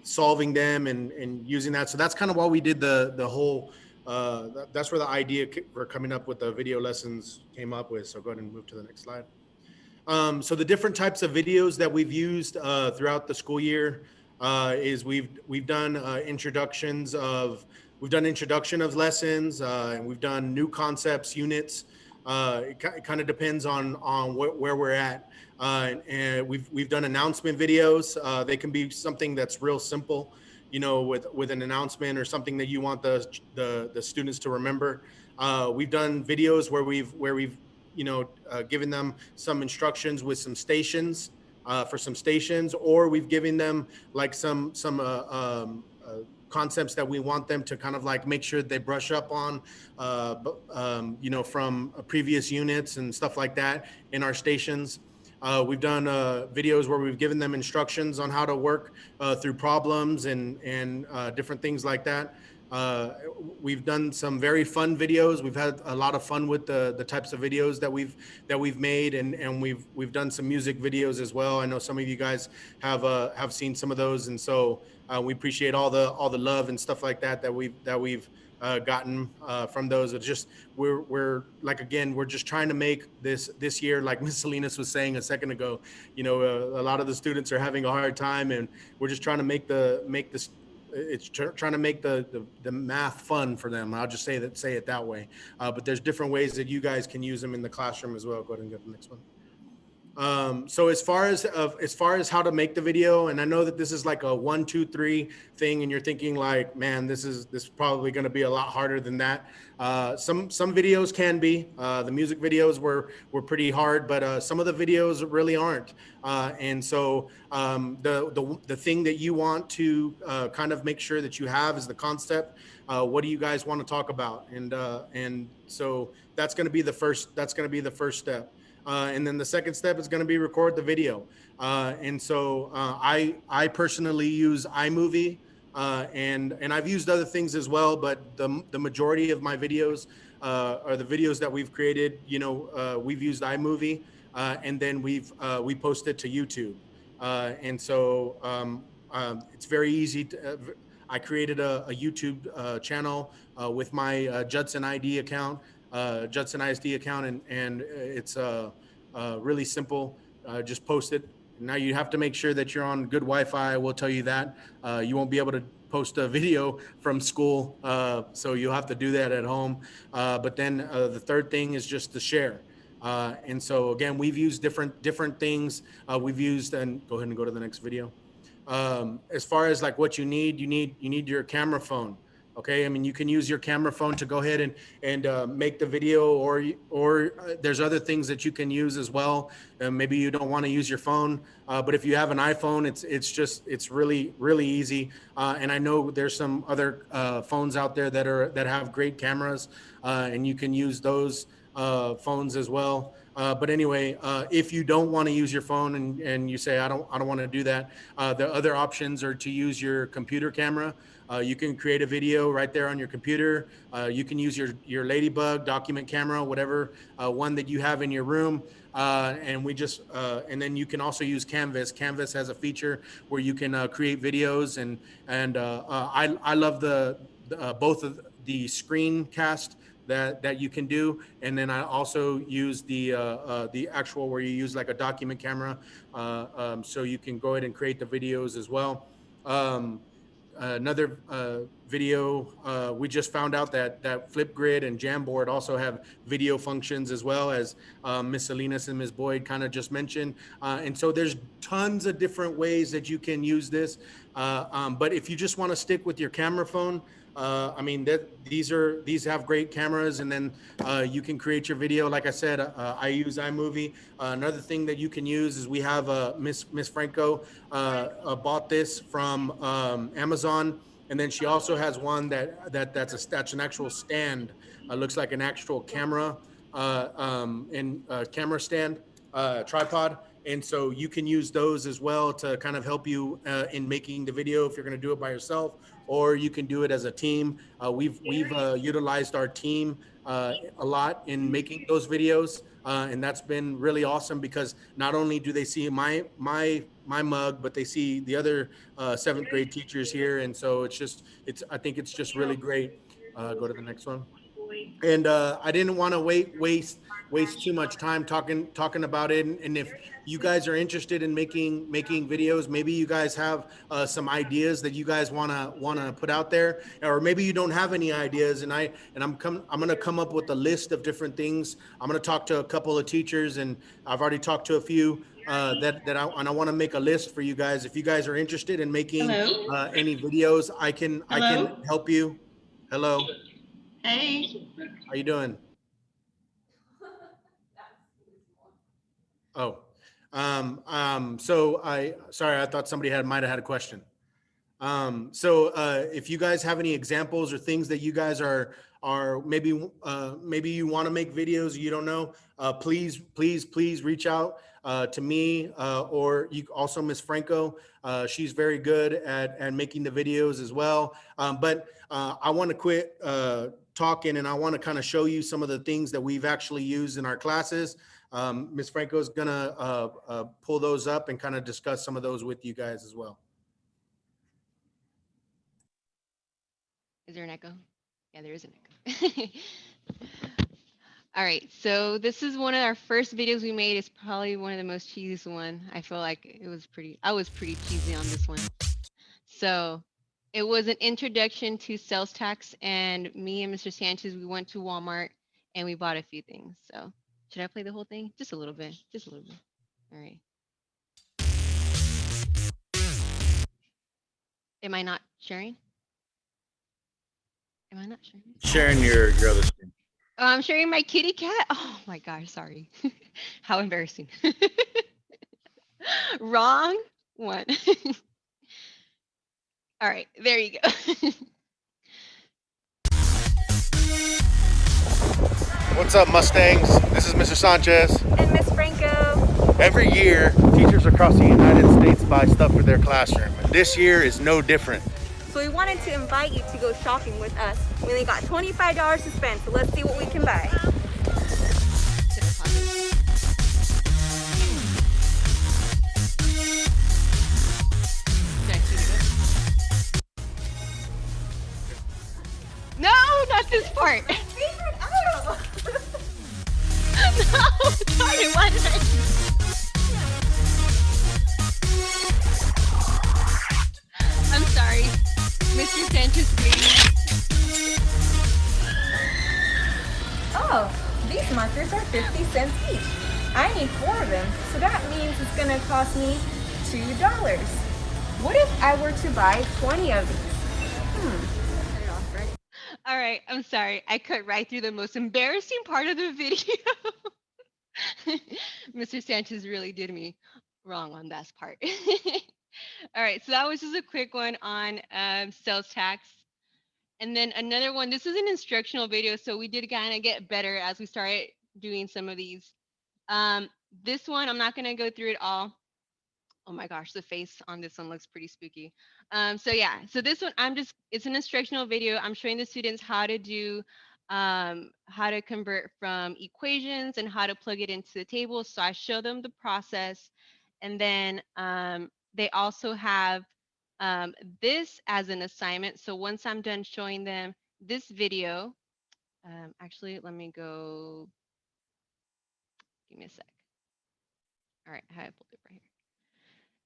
Solving them and using that. So that's kind of why we did the whole, that's where the idea for coming up with the video lessons came up with. So go ahead and move to the next slide. So the different types of videos that we've used throughout the school year is we've done introduction of lessons, and we've done new concepts, units. It kind of depends on where we're at. And we've done announcement videos. They can be something that's real simple, you know, with an announcement or something that you want the students to remember. We've done videos where we've you know, given them some instructions with some stations for some stations, or we've given them like some concepts that we want them to kind of like make sure they brush up on, you know, from previous units and stuff like that in our stations. We've done videos where we've given them instructions on how to work through problems and different things like that. We've done some very fun videos. We've had a lot of fun with the types of videos that we've made, and we've done some music videos as well. I know some of you guys have seen some of those, and so we appreciate all the love and stuff like that we've gotten from those. It's just we're like, again, we're just trying to make this year, like Ms. Salinas was saying a second ago, you know, a lot of the students are having a hard time, and we're just trying to make trying to make the math fun for them. I'll just say it that way. But there's different ways that you guys can use them in the classroom as well. Go ahead and go to the next one. So as far as how to make the video, and I know that this is like a 1, 2, 3 thing, and you're thinking like, man, this is probably going to be a lot harder than that. Some videos can be. The music videos were pretty hard, but some of the videos really aren't. And so the thing that you want to kind of make sure that you have is the concept. What do you guys want to talk about? And so that's going to be the first step. And then the second step is going to be record the video. And so I personally use iMovie, and I've used other things as well, but the majority of my videos are the videos that we've created, you know, we've used iMovie, and then we post it to YouTube. And so it's very easy to, I created a YouTube channel with my Judson ID account. Judson ISD account, and it's really simple. Just post it. Now you have to make sure that you're on good Wi-Fi. I will tell you that you won't be able to post a video from school, so you'll have to do that at home. But then the third thing is just to share. And so again, we've used different things. We've used, and go ahead and go to the next video. As far as like what you need your camera phone. Okay, I mean, you can use your camera phone to go ahead and make the video, or there's other things that you can use as well. Maybe you don't want to use your phone, but if you have an iPhone, it's really easy. And I know there's some other phones out there that have great cameras, and you can use those phones as well. But anyway, if you don't want to use your phone and you say, I don't want to do that, the other options are to use your computer camera. You can create a video right there on your computer. You can use your Ladybug document camera, whatever one that you have in your room. And then you can also use Canvas. Canvas has a feature where you can create videos, and I love both of the screencast that you can do, and then I also use the actual where you use like a document camera, so you can go ahead and create the videos as well. Another video, we just found out that Flipgrid and Jamboard also have video functions as well, as Ms. Salinas and Ms. Boyd kind of just mentioned. And so there's tons of different ways that you can use this. But if you just want to stick with your camera phone, I mean, these have great cameras, and then you can create your video. Like I said, I use iMovie. Another thing that you can use is we have Miss Franco bought this from Amazon, and then she also has one that's an actual stand. Looks like an actual camera camera stand, tripod. And so you can use those as well to kind of help you in making the video if you're going to do it by yourself, or you can do it as a team. We've utilized our team a lot in making those videos, and that's been really awesome, because not only do they see my mug, but they see the other 7th grade teachers here, and so I think it's just really great. Go to the next one. And I didn't want to waste too much time talking about it. And if you guys are interested in making videos, maybe you guys have some ideas that you guys want to put out there, or maybe you don't have any ideas. And I'm going to come up with a list of different things. I'm going to talk to a couple of teachers, and I've already talked to a few that I want to make a list for you guys. If you guys are interested in making any videos, I can help you. Hello. Hey. How you doing? Oh, sorry, I thought somebody might have had a question. If you guys have any examples or things that you guys are maybe you want to make videos, you don't know, please reach out to me, or you also Miss Franco. She's very good at making the videos as well. But I want to quit talking, and I want to kind of show you some of the things that we've actually used in our classes. Ms. Franco is gonna pull those up and kind of discuss some of those with you guys as well. Is there an echo? Yeah, there is an echo. All right, so this is one of our first videos we made. It's probably one of the most cheesy one. I feel like I was pretty cheesy on this one. So it was an introduction to sales tax, and me and Mr. Sanchez, we went to Walmart and we bought a few things. So should I play the whole thing? Just a little bit, All right. Am I not sharing? Am I not sharing? Sharing your other screen. Oh, I'm sharing my kitty cat. Oh my gosh, sorry. How embarrassing. Wrong one. All right, there you go. What's up, Mustangs? This is Mr. Sanchez. And Miss Franco. Every year, teachers across the United States buy stuff for their classroom. This year is no different. So we wanted to invite you to go shopping with us. We only got $25 to spend, so let's see what we can buy. No, not this part. No, darn it, why did I? I'm sorry, Mr. Sanchez, please. Oh, these markers are 50 cents each. I need 4 of them, so that means it's gonna cost me $2. What if I were to buy 20 of these? All right, I'm sorry. I cut right through the most embarrassing part of the video. Mr. Sanchez really did me wrong on that part. All right, so that was just a quick one on sales tax. And then another one, this is an instructional video, so we did kind of get better as we started doing some of these This one, I'm not going to go through it all. Oh my gosh, the face on this one looks pretty spooky. So yeah, so this one, it's an instructional video. I'm showing the students how to do, how to convert from equations and how to plug it into the table. So I show them the process. And then they also have this as an assignment. So once I'm done showing them this video, actually, let me go, give me a sec. All right, I have pulled it right here.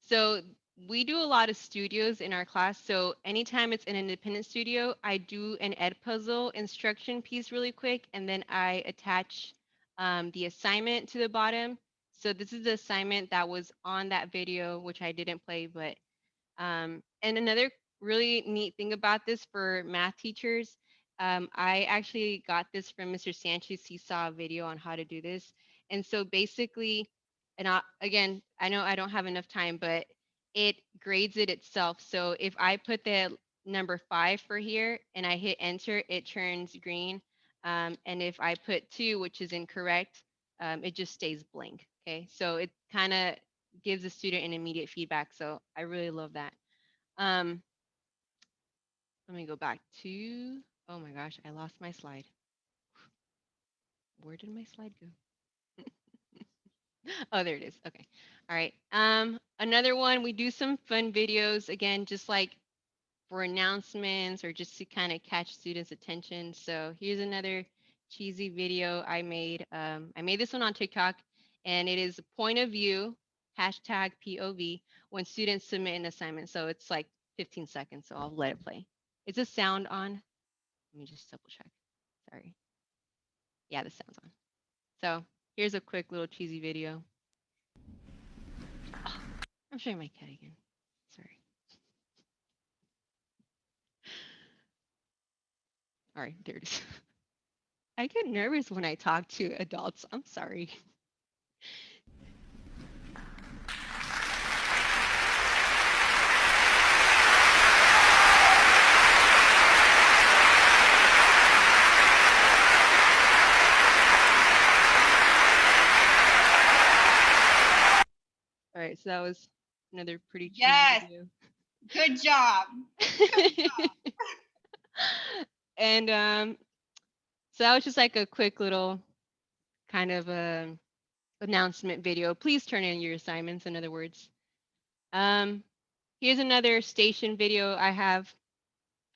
So we do a lot of studios in our class. So anytime it's an independent studio, I do an Edpuzzle instruction piece really quick, and then I attach the assignment to the bottom. So this is the assignment that was on that video, which I didn't play, but and another really neat thing about this for math teachers, I actually got this from Mr. Sanchez. He saw a video on how to do this. And so basically, again, I know I don't have enough time, but it grades it itself. So if I put the number 5 for here and I hit enter, it turns green. And if I put 2, which is incorrect, it just stays blank. Okay, so it kind of gives the student an immediate feedback. So I really love that. Let me go back to, oh my gosh, I lost my slide. Where did my slide go? Oh, there it is. Okay. All right. Another one, we do some fun videos, again, just like for announcements or just to kind of catch students' attention. So here's another cheesy video I made. I made this one on TikTok, and it is point of view, hashtag POV, when students submit an assignment. So it's like 15 seconds, so I'll let it play. Is the sound on? Let me just double check. Sorry. Yeah, the sound's on. So here's a quick little cheesy video. Oh, I'm showing my cat again. Sorry. All right, there it is. I get nervous when I talk to adults. I'm sorry. All right, so that was another pretty cheesy video. Good job. And so that was just like a quick little kind of announcement video. Please turn in your assignments, in other words. Here's another station video I have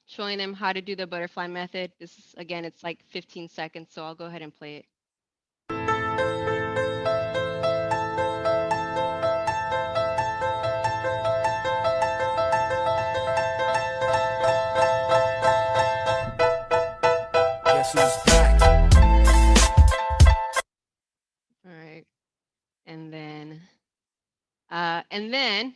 showing them how to do the butterfly method. This is, again, it's like 15 seconds, so I'll go ahead and play it. Guess who's back? All right. And then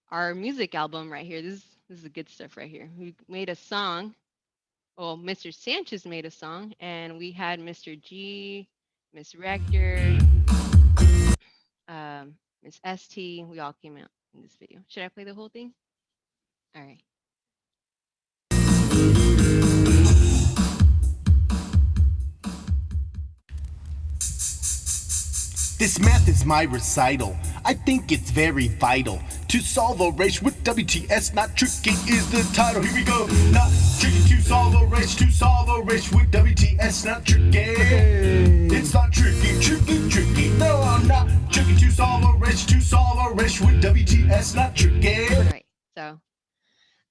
our music album right here. This is the good stuff right here. We made a song. Well, Mr. Sanchez made a song, and we had Mr. G, Miss Rector, Miss ST. We all came out in this video. Should I play the whole thing? All right. This math is my recital. I think it's very vital to solve a ratio with WTS. Not tricky is the title. Here we go. Not tricky to solve a ratio with WTS. Not tricky. It's not tricky. No, I'm not tricky to solve a ratio with WTS. Not tricky. All right. So,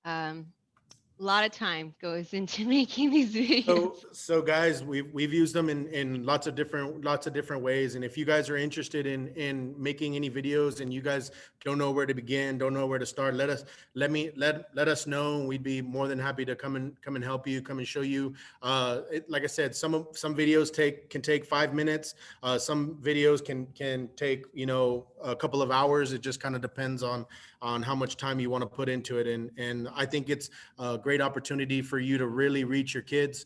a lot of time goes into making these videos. So guys, we've used them in lots of different ways. And if you guys are interested in making any videos and you guys don't know where to begin, don't know where to start, let us know. We'd be more than happy to come and help you, come and show you. Like I said, some videos can take 5 minutes. Some videos can take, a couple of hours. It just kind of depends on how much time you want to put into it. And I think it's a great opportunity for you to really reach your kids,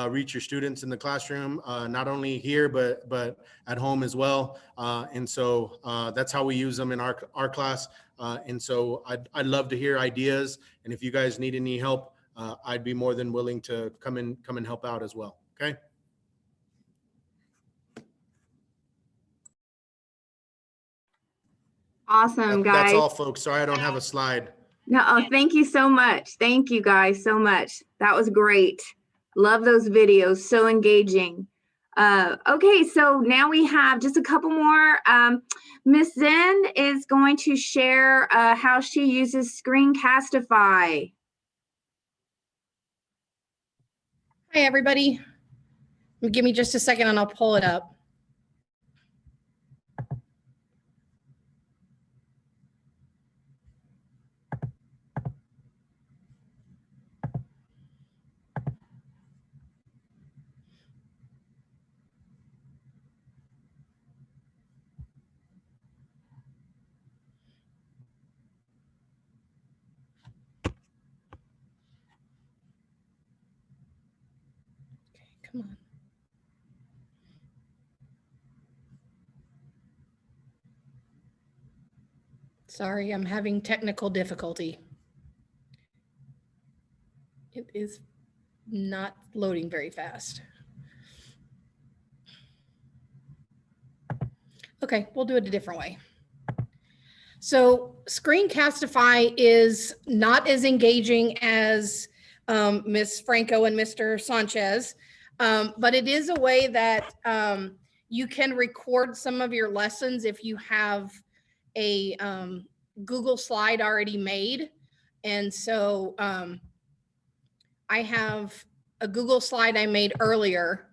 reach your students in the classroom, not only here, but at home as well. And so that's how we use them in our class. And so I'd love to hear ideas. And if you guys need any help, I'd be more than willing to come and help out as well. Okay. Awesome, That's guys. all, folks. Sorry, I don't have a slide. No, thank you so much. Thank you guys so much. That was great. Love those videos, so engaging. Okay, so now we have just a couple more. Miss Zen is going to share how she uses Screencastify. Hi, everybody. Give me just a second and I'll pull it up. Come on. Sorry, I'm having technical difficulty. It is not loading very fast. Okay, we'll do it a different way. So Screencastify is not as engaging as Ms. Franco and Mr. Sanchez, but it is a way that you can record some of your lessons if you have a Google slide already made. And so I have a Google slide I made earlier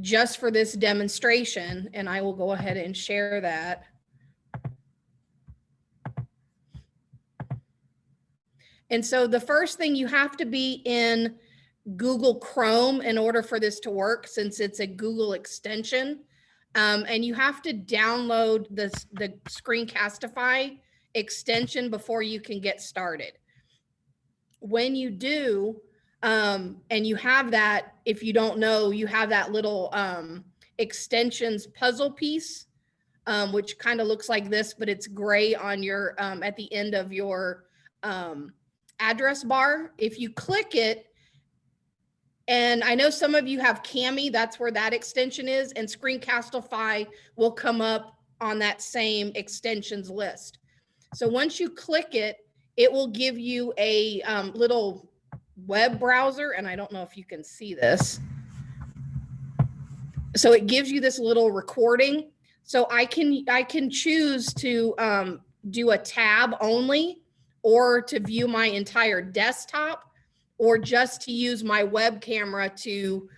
just for this demonstration, and I will go ahead and share that. And so the first thing, you have to be in Google Chrome in order for this to work, since it's a Google extension. And you have to download the Screencastify extension before you can get started. When you do, and you have that, if you don't know, you have that little extensions puzzle piece, which kind of looks like this, but it's gray on your, at the end of your address bar. If you click it, and I know some of you have Cami, that's where that extension is, and Screencastify will come up on that same extensions list. So once you click it, it will give you a little web browser, and I don't know if you can see this. So it gives you this little recording. So I can choose to do a tab only, or to view my entire desktop, or just to use my web camera to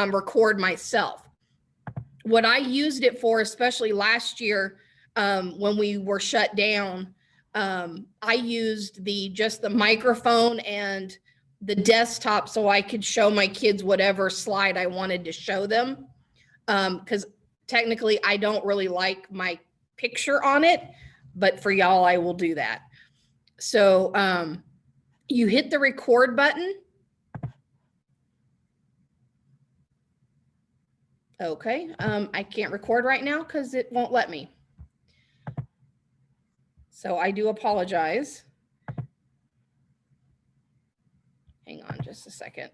record myself. What I used it for, especially last year when we were shut down, I used just the microphone and the desktop so I could show my kids whatever slide I wanted to show them. Because technically I don't really like my picture on it, but for y'all, I will do that. So you hit the record button. Okay, I can't record right now because it won't let me. So I do apologize. Hang on just a second.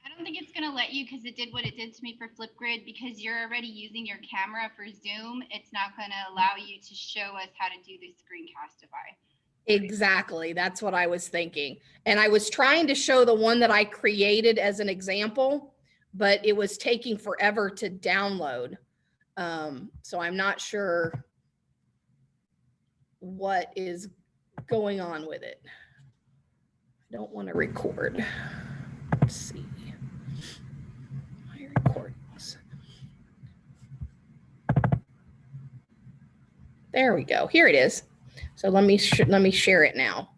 I don't think it's going to let you, because it did what it did to me for Flipgrid, because you're already using your camera for Zoom. It's not going to allow you to show us how to do the Screencastify. Exactly. That's what I was thinking. And I was trying to show the one that I created as an example, but it was taking forever to download. So I'm not sure what is going on with it. I don't want to record. Let's see. My recordings. There we go. Here it is. So let me share it now.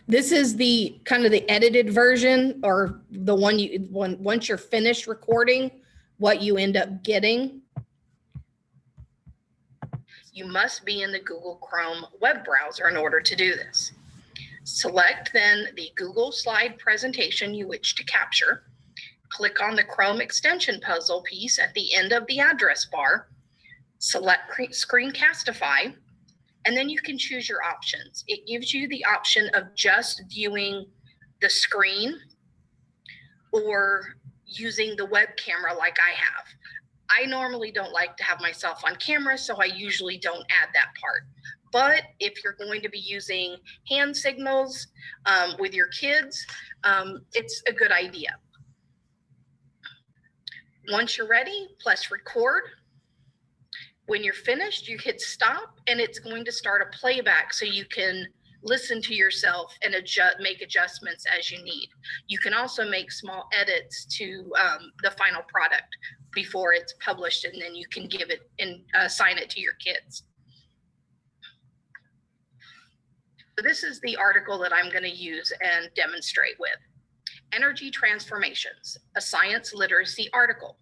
This is the kind of the edited version, or the one once you're finished recording, what you end up getting. You must be in the Google Chrome web browser in order to do this. Select then the Google slide presentation you wish to capture. Click on the Chrome extension puzzle piece at the end of the address bar. Select Screencastify, and then you can choose your options. It gives you the option of just viewing the screen, or using the web camera like I have. I normally don't like to have myself on camera, so I usually don't add that part. But if you're going to be using hand signals with your kids, it's a good idea. Once you're ready, press record. When you're finished, you hit stop and it's going to start a playback so you can listen to yourself and make adjustments as you need. You can also make small edits to the final product before it's published, and then you can give it and assign it to your kids. So this is the article that I'm going to use and demonstrate with. Energy Transformations, a science literacy article.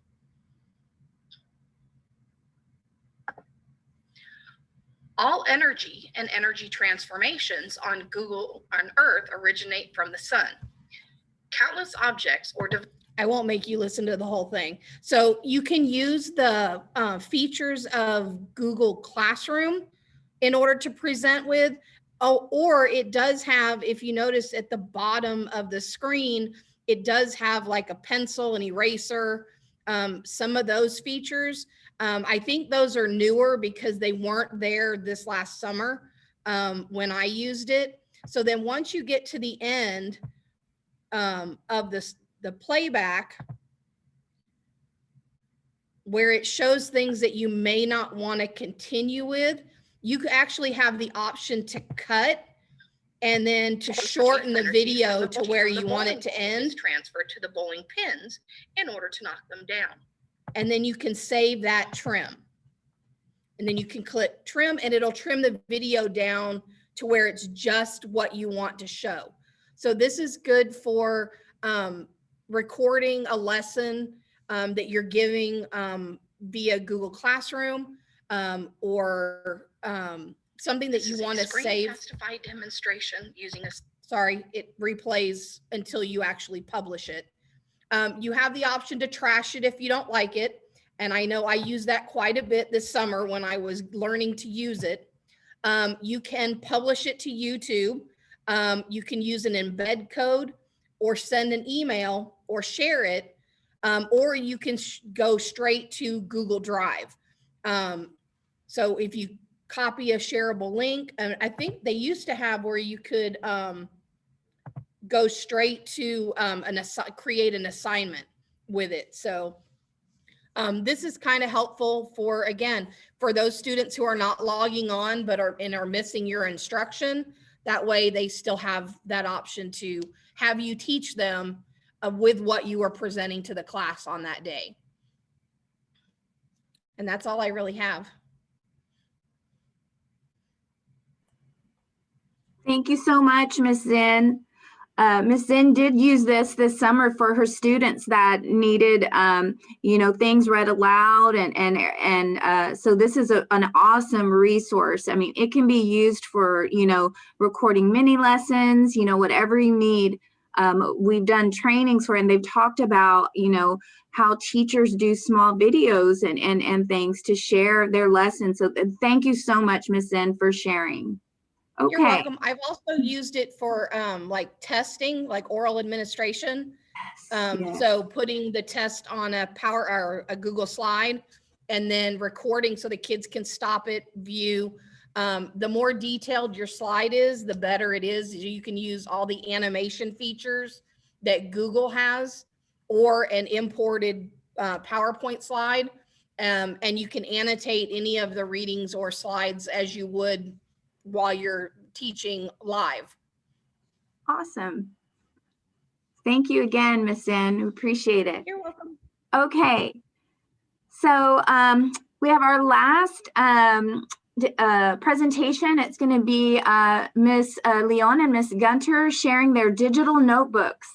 All energy and energy transformations on Earth originate from the sun. Countless objects or I won't make you listen to the whole thing. So you can use the features of Google Classroom in order to present with, or it does have, if you notice at the bottom of the screen, it does have like a pencil, an eraser, some of those features. I think those are newer because they weren't there this last summer when I used it. So then once you get to the end of the playback, where it shows things that you may not want to continue with, you actually have the option to cut and then to shorten the video to where you want it to end. Transfer to the bowling pins in order to knock them down. And then you can save that trim. And then you can click trim and it'll trim the video down to where it's just what you want to show. So this is good for recording a lesson that you're giving via Google Classroom or something that you want to save. Screencastify demonstration using sorry, it replays until you actually publish it. You have the option to trash it if you don't like it. And I know I used that quite a bit this summer when I was learning to use it. You can publish it to YouTube. You can use an embed code or send an email or share it, or you can go straight to Google Drive. So if you copy a shareable link, and I think they used to have where you could go straight to create an assignment with it. So this is kind of helpful for, again, for those students who are not logging on but are missing your instruction. That way they still have that option to have you teach them with what you are presenting to the class on that day. And that's all I really have. Thank you so much, Ms. Zinn. Ms. Zinn did use this summer for her students that needed, you know, things read aloud, and so this is an awesome resource. I mean, it can be used for, you know, recording mini lessons, you know, whatever you need. We've done trainings where, and they've talked about, you know, how teachers do small videos and things to share their lessons. So thank you so much, Ms. Zinn, for sharing. Okay. You're welcome. I've also used it for like testing, like oral administration. Yes. So putting the test on a a Google slide and then recording so the kids can stop it, view. The more detailed your slide is, the better it is. You can use all the animation features that Google has or an imported PowerPoint slide. And you can annotate any of the readings or slides as you would while you're teaching live. Awesome. Thank you again, Ms. Zinn. We appreciate it. You're welcome. Okay. So we have our last presentation. It's going to be Ms. Leon and Ms. Gunter sharing their digital notebooks.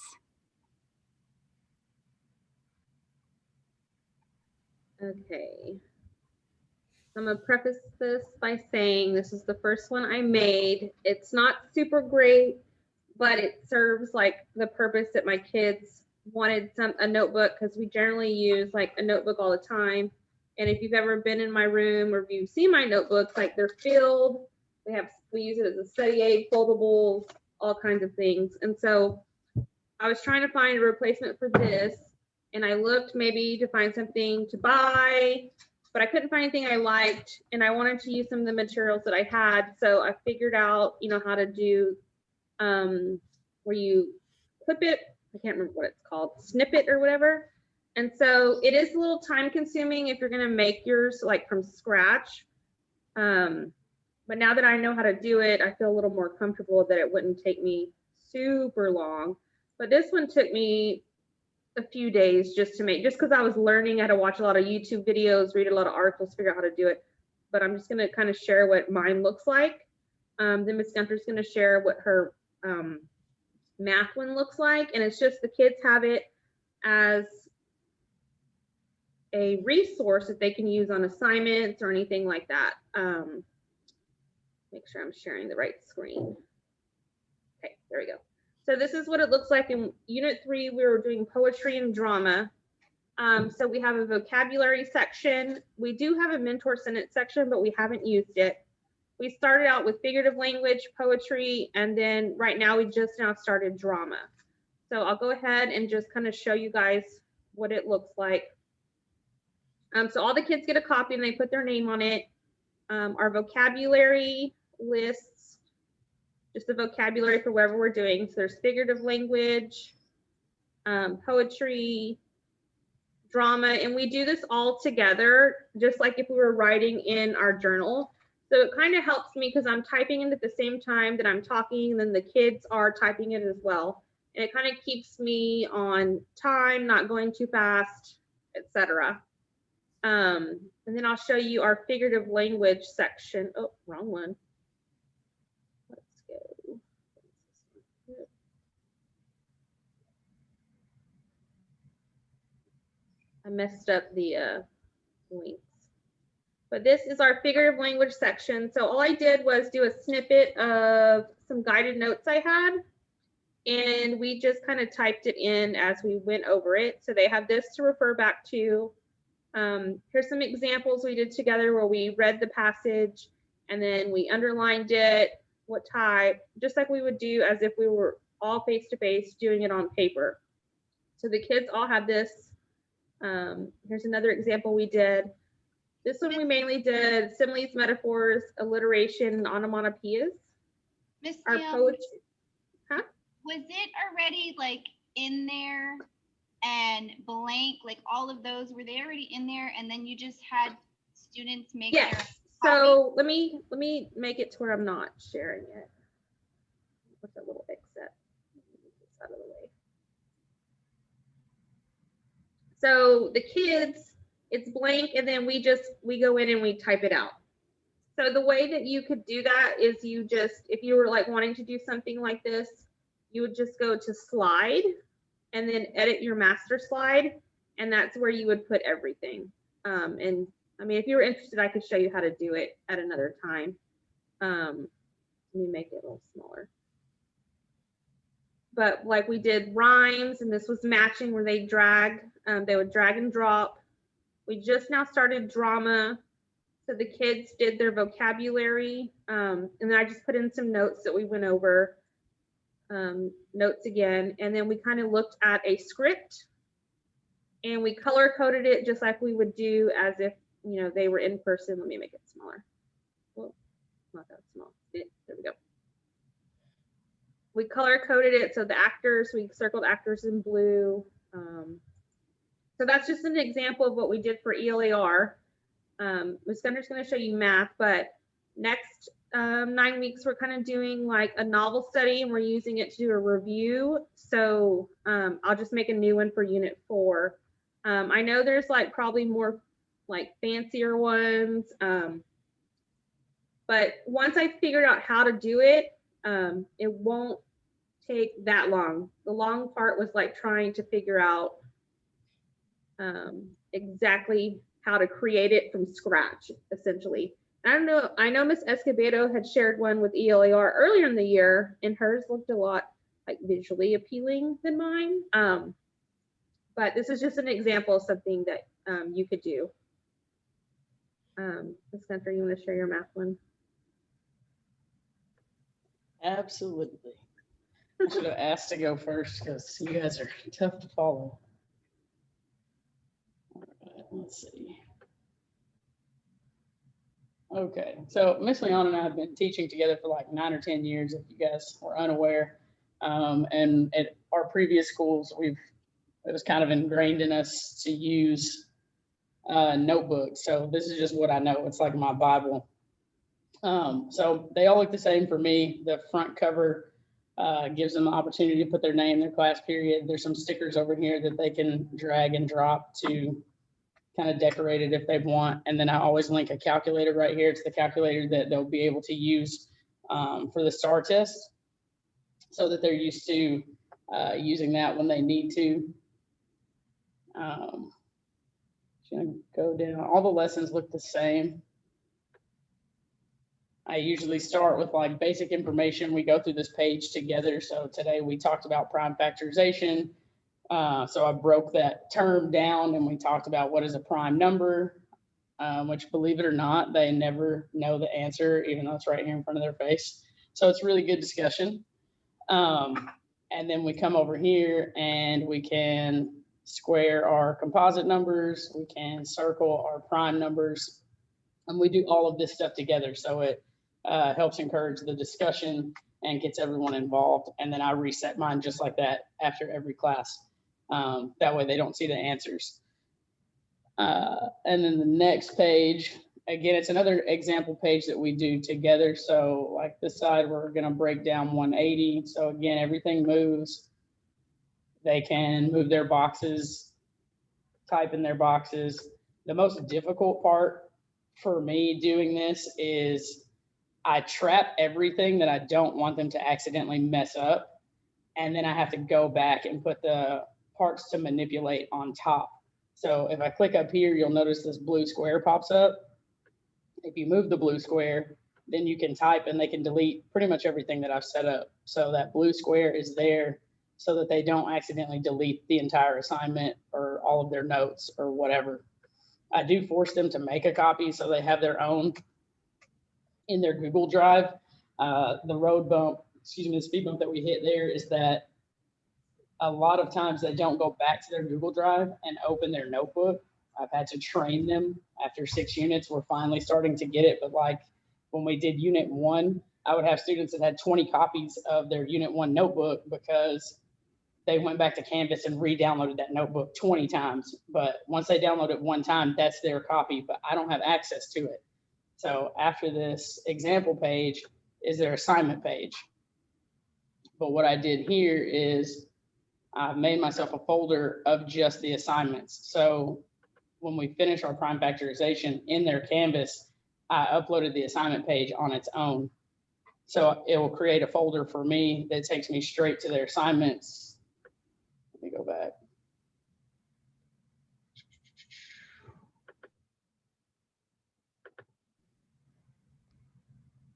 Okay. I'm gonna preface this by saying this is the first one I made. It's not super great, but it serves like the purpose that my kids wanted a notebook, because we generally use like a notebook all the time. And if you've ever been in my room or if you've seen my notebooks, like they're filled. We use it as a study aid, foldables, all kinds of things. And so I was trying to find a replacement for this. and I looked maybe to find something to buy, but I couldn't find anything I liked, and I wanted to use some of the materials that I had. So I figured out, you know, how to do where you clip it. I can't remember what it's called, snip it or whatever. And so it is a little time consuming if you're going to make yours like from scratch. But now that I know how to do it, I feel a little more comfortable that it wouldn't take me super long. But this one took me a few days just to make, just because I was learning how to watch a lot of YouTube videos, read a lot of articles, figure out how to do it. But I'm just going to kind of share what mine looks like. Then Miss Gunter's going to share what her math one looks like. And it's just the kids have it as a resource that they can use on assignments or anything like that. Make sure I'm sharing the right screen. Okay, there we go. So this is what it looks like in Unit 3. We were doing poetry and drama. So we have a vocabulary section. We do have a mentor sentence section, but we haven't used it. We started out with figurative language, poetry, and then right now we just now started drama. So I'll go ahead and just kind of show you guys what it looks like. So all the kids get a copy and they put their name on it. Our vocabulary lists just the vocabulary for whatever we're doing. So there's figurative language, poetry, drama, and we do this all together, just like if we were writing in our journal. So it kind of helps me because I'm typing it at the same time that I'm talking, and then the kids are typing it as well. And it kind of keeps me on time, not going too fast, etc. And then I'll show you our figurative language section. Oh, wrong one. Let's go. I messed up the links. But this is our figurative language section. So all I did was do a snippet of some guided notes I had, and we just kind of typed it in as we went over it. So they have this to refer back to. Here's some examples we did together where we read the passage and then we underlined it, what type, just like we would do as if we were all face-to-face doing it on paper. So the kids all have this. Here's another example we did. This one we mainly did similes, metaphors, alliteration, and onomatopoeias. Miss Our poetry. Huh? Was it already like in there and blank, like all of those, were they already in there and then you just had students make their copy? So let me make it to where I'm not sharing it. What's that little exit? Out of the way. So the kids, it's blank, and then we go in and we type it out. So the way that you could do that is you just, if you were like wanting to do something like this, you would just go to slide and then edit your master slide, and that's where you would put everything. And I mean, if you were interested, I could show you how to do it at another time. Let me make it a little smaller. But like we did rhymes, and this was matching where they would drag and drop. We just now started drama. So the kids did their vocabulary. And then I just put in some notes that we went over, notes again. And then we kind of looked at a script and we color coded it just like we would do as if, you know, they were in person. Let me make it smaller. Well, not that small. There we go. We color coded it. So the actors, we circled actors in blue. So that's just an example of what we did for ELAR. Ms. Gunter's going to show you math, but next 9 weeks, we're kind of doing like a novel study, and we're using it to do a review. So I'll just make a new one for Unit 4. I know there's like probably more like fancier ones, but once I figured out how to do it, it won't take that long. The long part was like trying to figure out exactly how to create it from scratch, essentially. I don't know, I know Miss Escobedo had shared one with ELAR earlier in the year, and hers looked a lot like visually appealing than mine. But this is just an example of something that you could do. Ms. Gunter, you want to share your math one? Absolutely. I should have asked to go first because you guys are tough to follow. let's see. Okay, so Miss Leon and I have been teaching together for like 9 or 10 years, if you guys were unaware. And at our previous schools, it was kind of ingrained in us to use notebooks. So this is just what I know. It's like my Bible. So they all look the same for me. The front cover gives them the opportunity to put their name, their class period. There's some stickers over here that they can drag and drop to kind of decorate it if they want. And then I always link a calculator right here. It's the calculator that they'll be able to use for the STAR test, so that they're used to using that when they need to. Gonna go down. All the lessons look the same. I usually start with like basic information. We go through this page together. So today we talked about prime factorization. So I broke that term down and we talked about what is a prime number, which, believe it or not, they never know the answer, even though it's right here in front of their face. So it's really good discussion. And then we come over here and we can square our composite numbers. We can circle our prime numbers, and we do all of this stuff together. So it helps encourage the discussion and gets everyone involved. And then I reset mine just like that after every class. That way they don't see the answers. And then the next page, again, it's another example page that we do together. So like this side, we're going to break down 180. So again, everything moves. They can move their boxes, type in their boxes. The most difficult part for me doing this is I trap everything that I don't want them to accidentally mess up. And then I have to go back and put the parts to manipulate on top. So if I click up here, you'll notice this blue square pops up. If you move the blue square, then you can type and they can delete pretty much everything that I've set up. So that blue square is there so that they don't accidentally delete the entire assignment or all of their notes or whatever. I do force them to make a copy so they have their own in their Google Drive. The road bump, the speed bump that we hit there is that a lot of times they don't go back to their Google Drive and open their notebook. I've had to train them. After 6 units, we're finally starting to get it. But like when we did unit 1, I would have students that had 20 copies of their unit 1 notebook because they went back to Canvas and re-downloaded that notebook 20 times. But once they download it one time, that's their copy, but I don't have access to it. So after this example page is their assignment page. But what I did here is I made myself a folder of just the assignments. So when we finish our prime factorization in their Canvas, I uploaded the assignment page on its own. So it will create a folder for me that takes me straight to their assignments. Let me go back.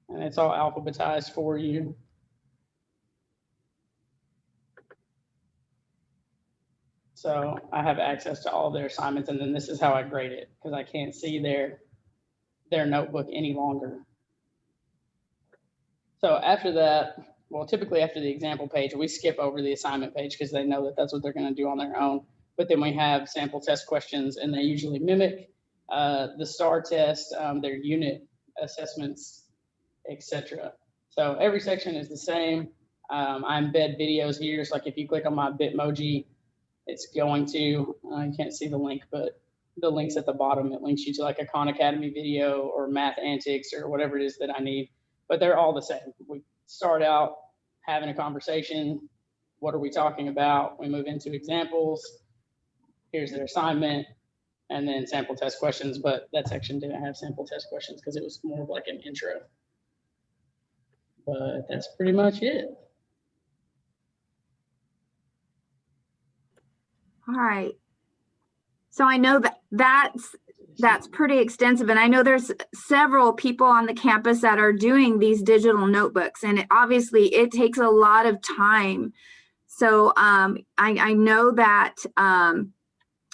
And it's all alphabetized for you. So I have access to all their assignments, and then this is how I grade it because I can't see their notebook any longer. So after that, well, typically after the example page, we skip over the assignment page because they know that that's what they're going to do on their own. But then we have sample test questions, and they usually mimic the STAR test, their unit assessments, etc. So every section is the same. I embed videos here. So like if you click on my Bitmoji, it's going to, you can't see the link, but the link's at the bottom. It links you to like a Khan Academy video or Math Antics or whatever it is that I need, but they're all the same. We start out having a conversation. What are we talking about? We move into examples. Here's their assignment and then sample test questions, but that section didn't have sample test questions because it was more of like an intro. But that's pretty much it. All right. So I know that's pretty extensive, and I know there's several people on the campus that are doing these digital notebooks, and obviously it takes a lot of time. So I know that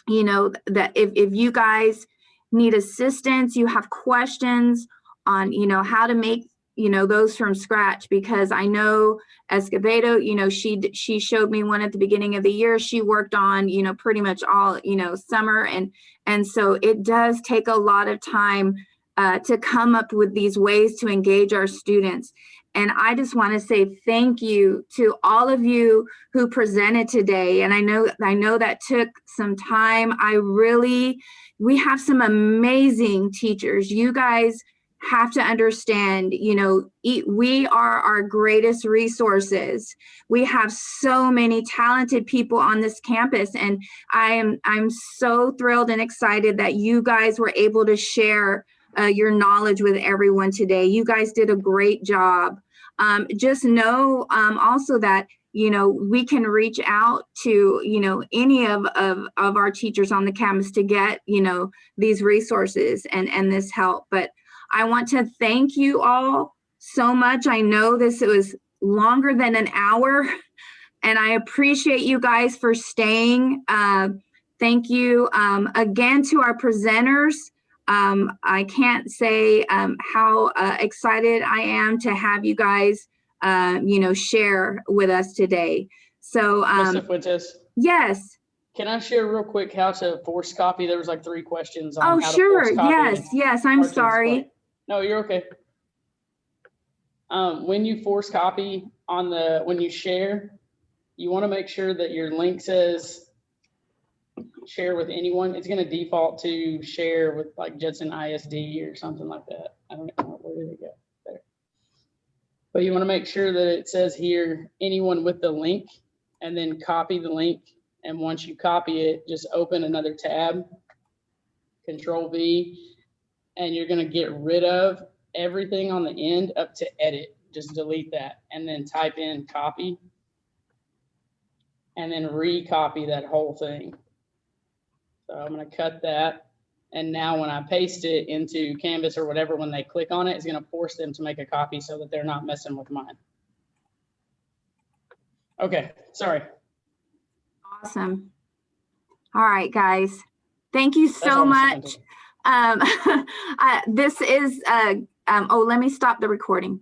you know that if you guys need assistance, you have questions on how to make those from scratch, because I know Escobedo, she showed me one at the beginning of the year. She worked on, pretty much all, summer. And so it does take a lot of time to come up with these ways to engage our students. And I just want to say thank you to all of you who presented today. And I know that took some time. We have some amazing teachers. You guys have to understand, we are our greatest resources. We have so many talented people on this campus, and I'm so thrilled and excited that you guys were able to share your knowledge with everyone today. You guys did a great job. Just know also that we can reach out to any of our teachers on the campus to get these resources and this help. But I want to thank you all so much. I know it was longer than an hour, and I appreciate you guys for staying. Thank you again to our presenters. I can't say how excited I am to have you guys, share with us today. So, Mr. Fuentes, yes. can I share real quick how to force copy? There was like 3 questions on how to sure. force copy. Yes. I'm sorry. No, you're okay. When you force copy when you share, you want to make sure that your link says share with anyone. It's going to default to share with like Judson ISD or something like that. I don't know, where did it go? There. But you want to make sure that it says here anyone with the link, and then copy the link. And once you copy it, just open another tab, Control V, and you're going to get rid of everything on the end up to edit. Just delete that, and then type in copy, and then recopy that whole thing. So I'm going to cut that. And now when I paste it into Canvas or whatever, when they click on it, it's going to force them to make a copy so that they're not messing with mine. Okay, sorry. Awesome. All right, guys. Thank you so much. This is, let me stop the recording.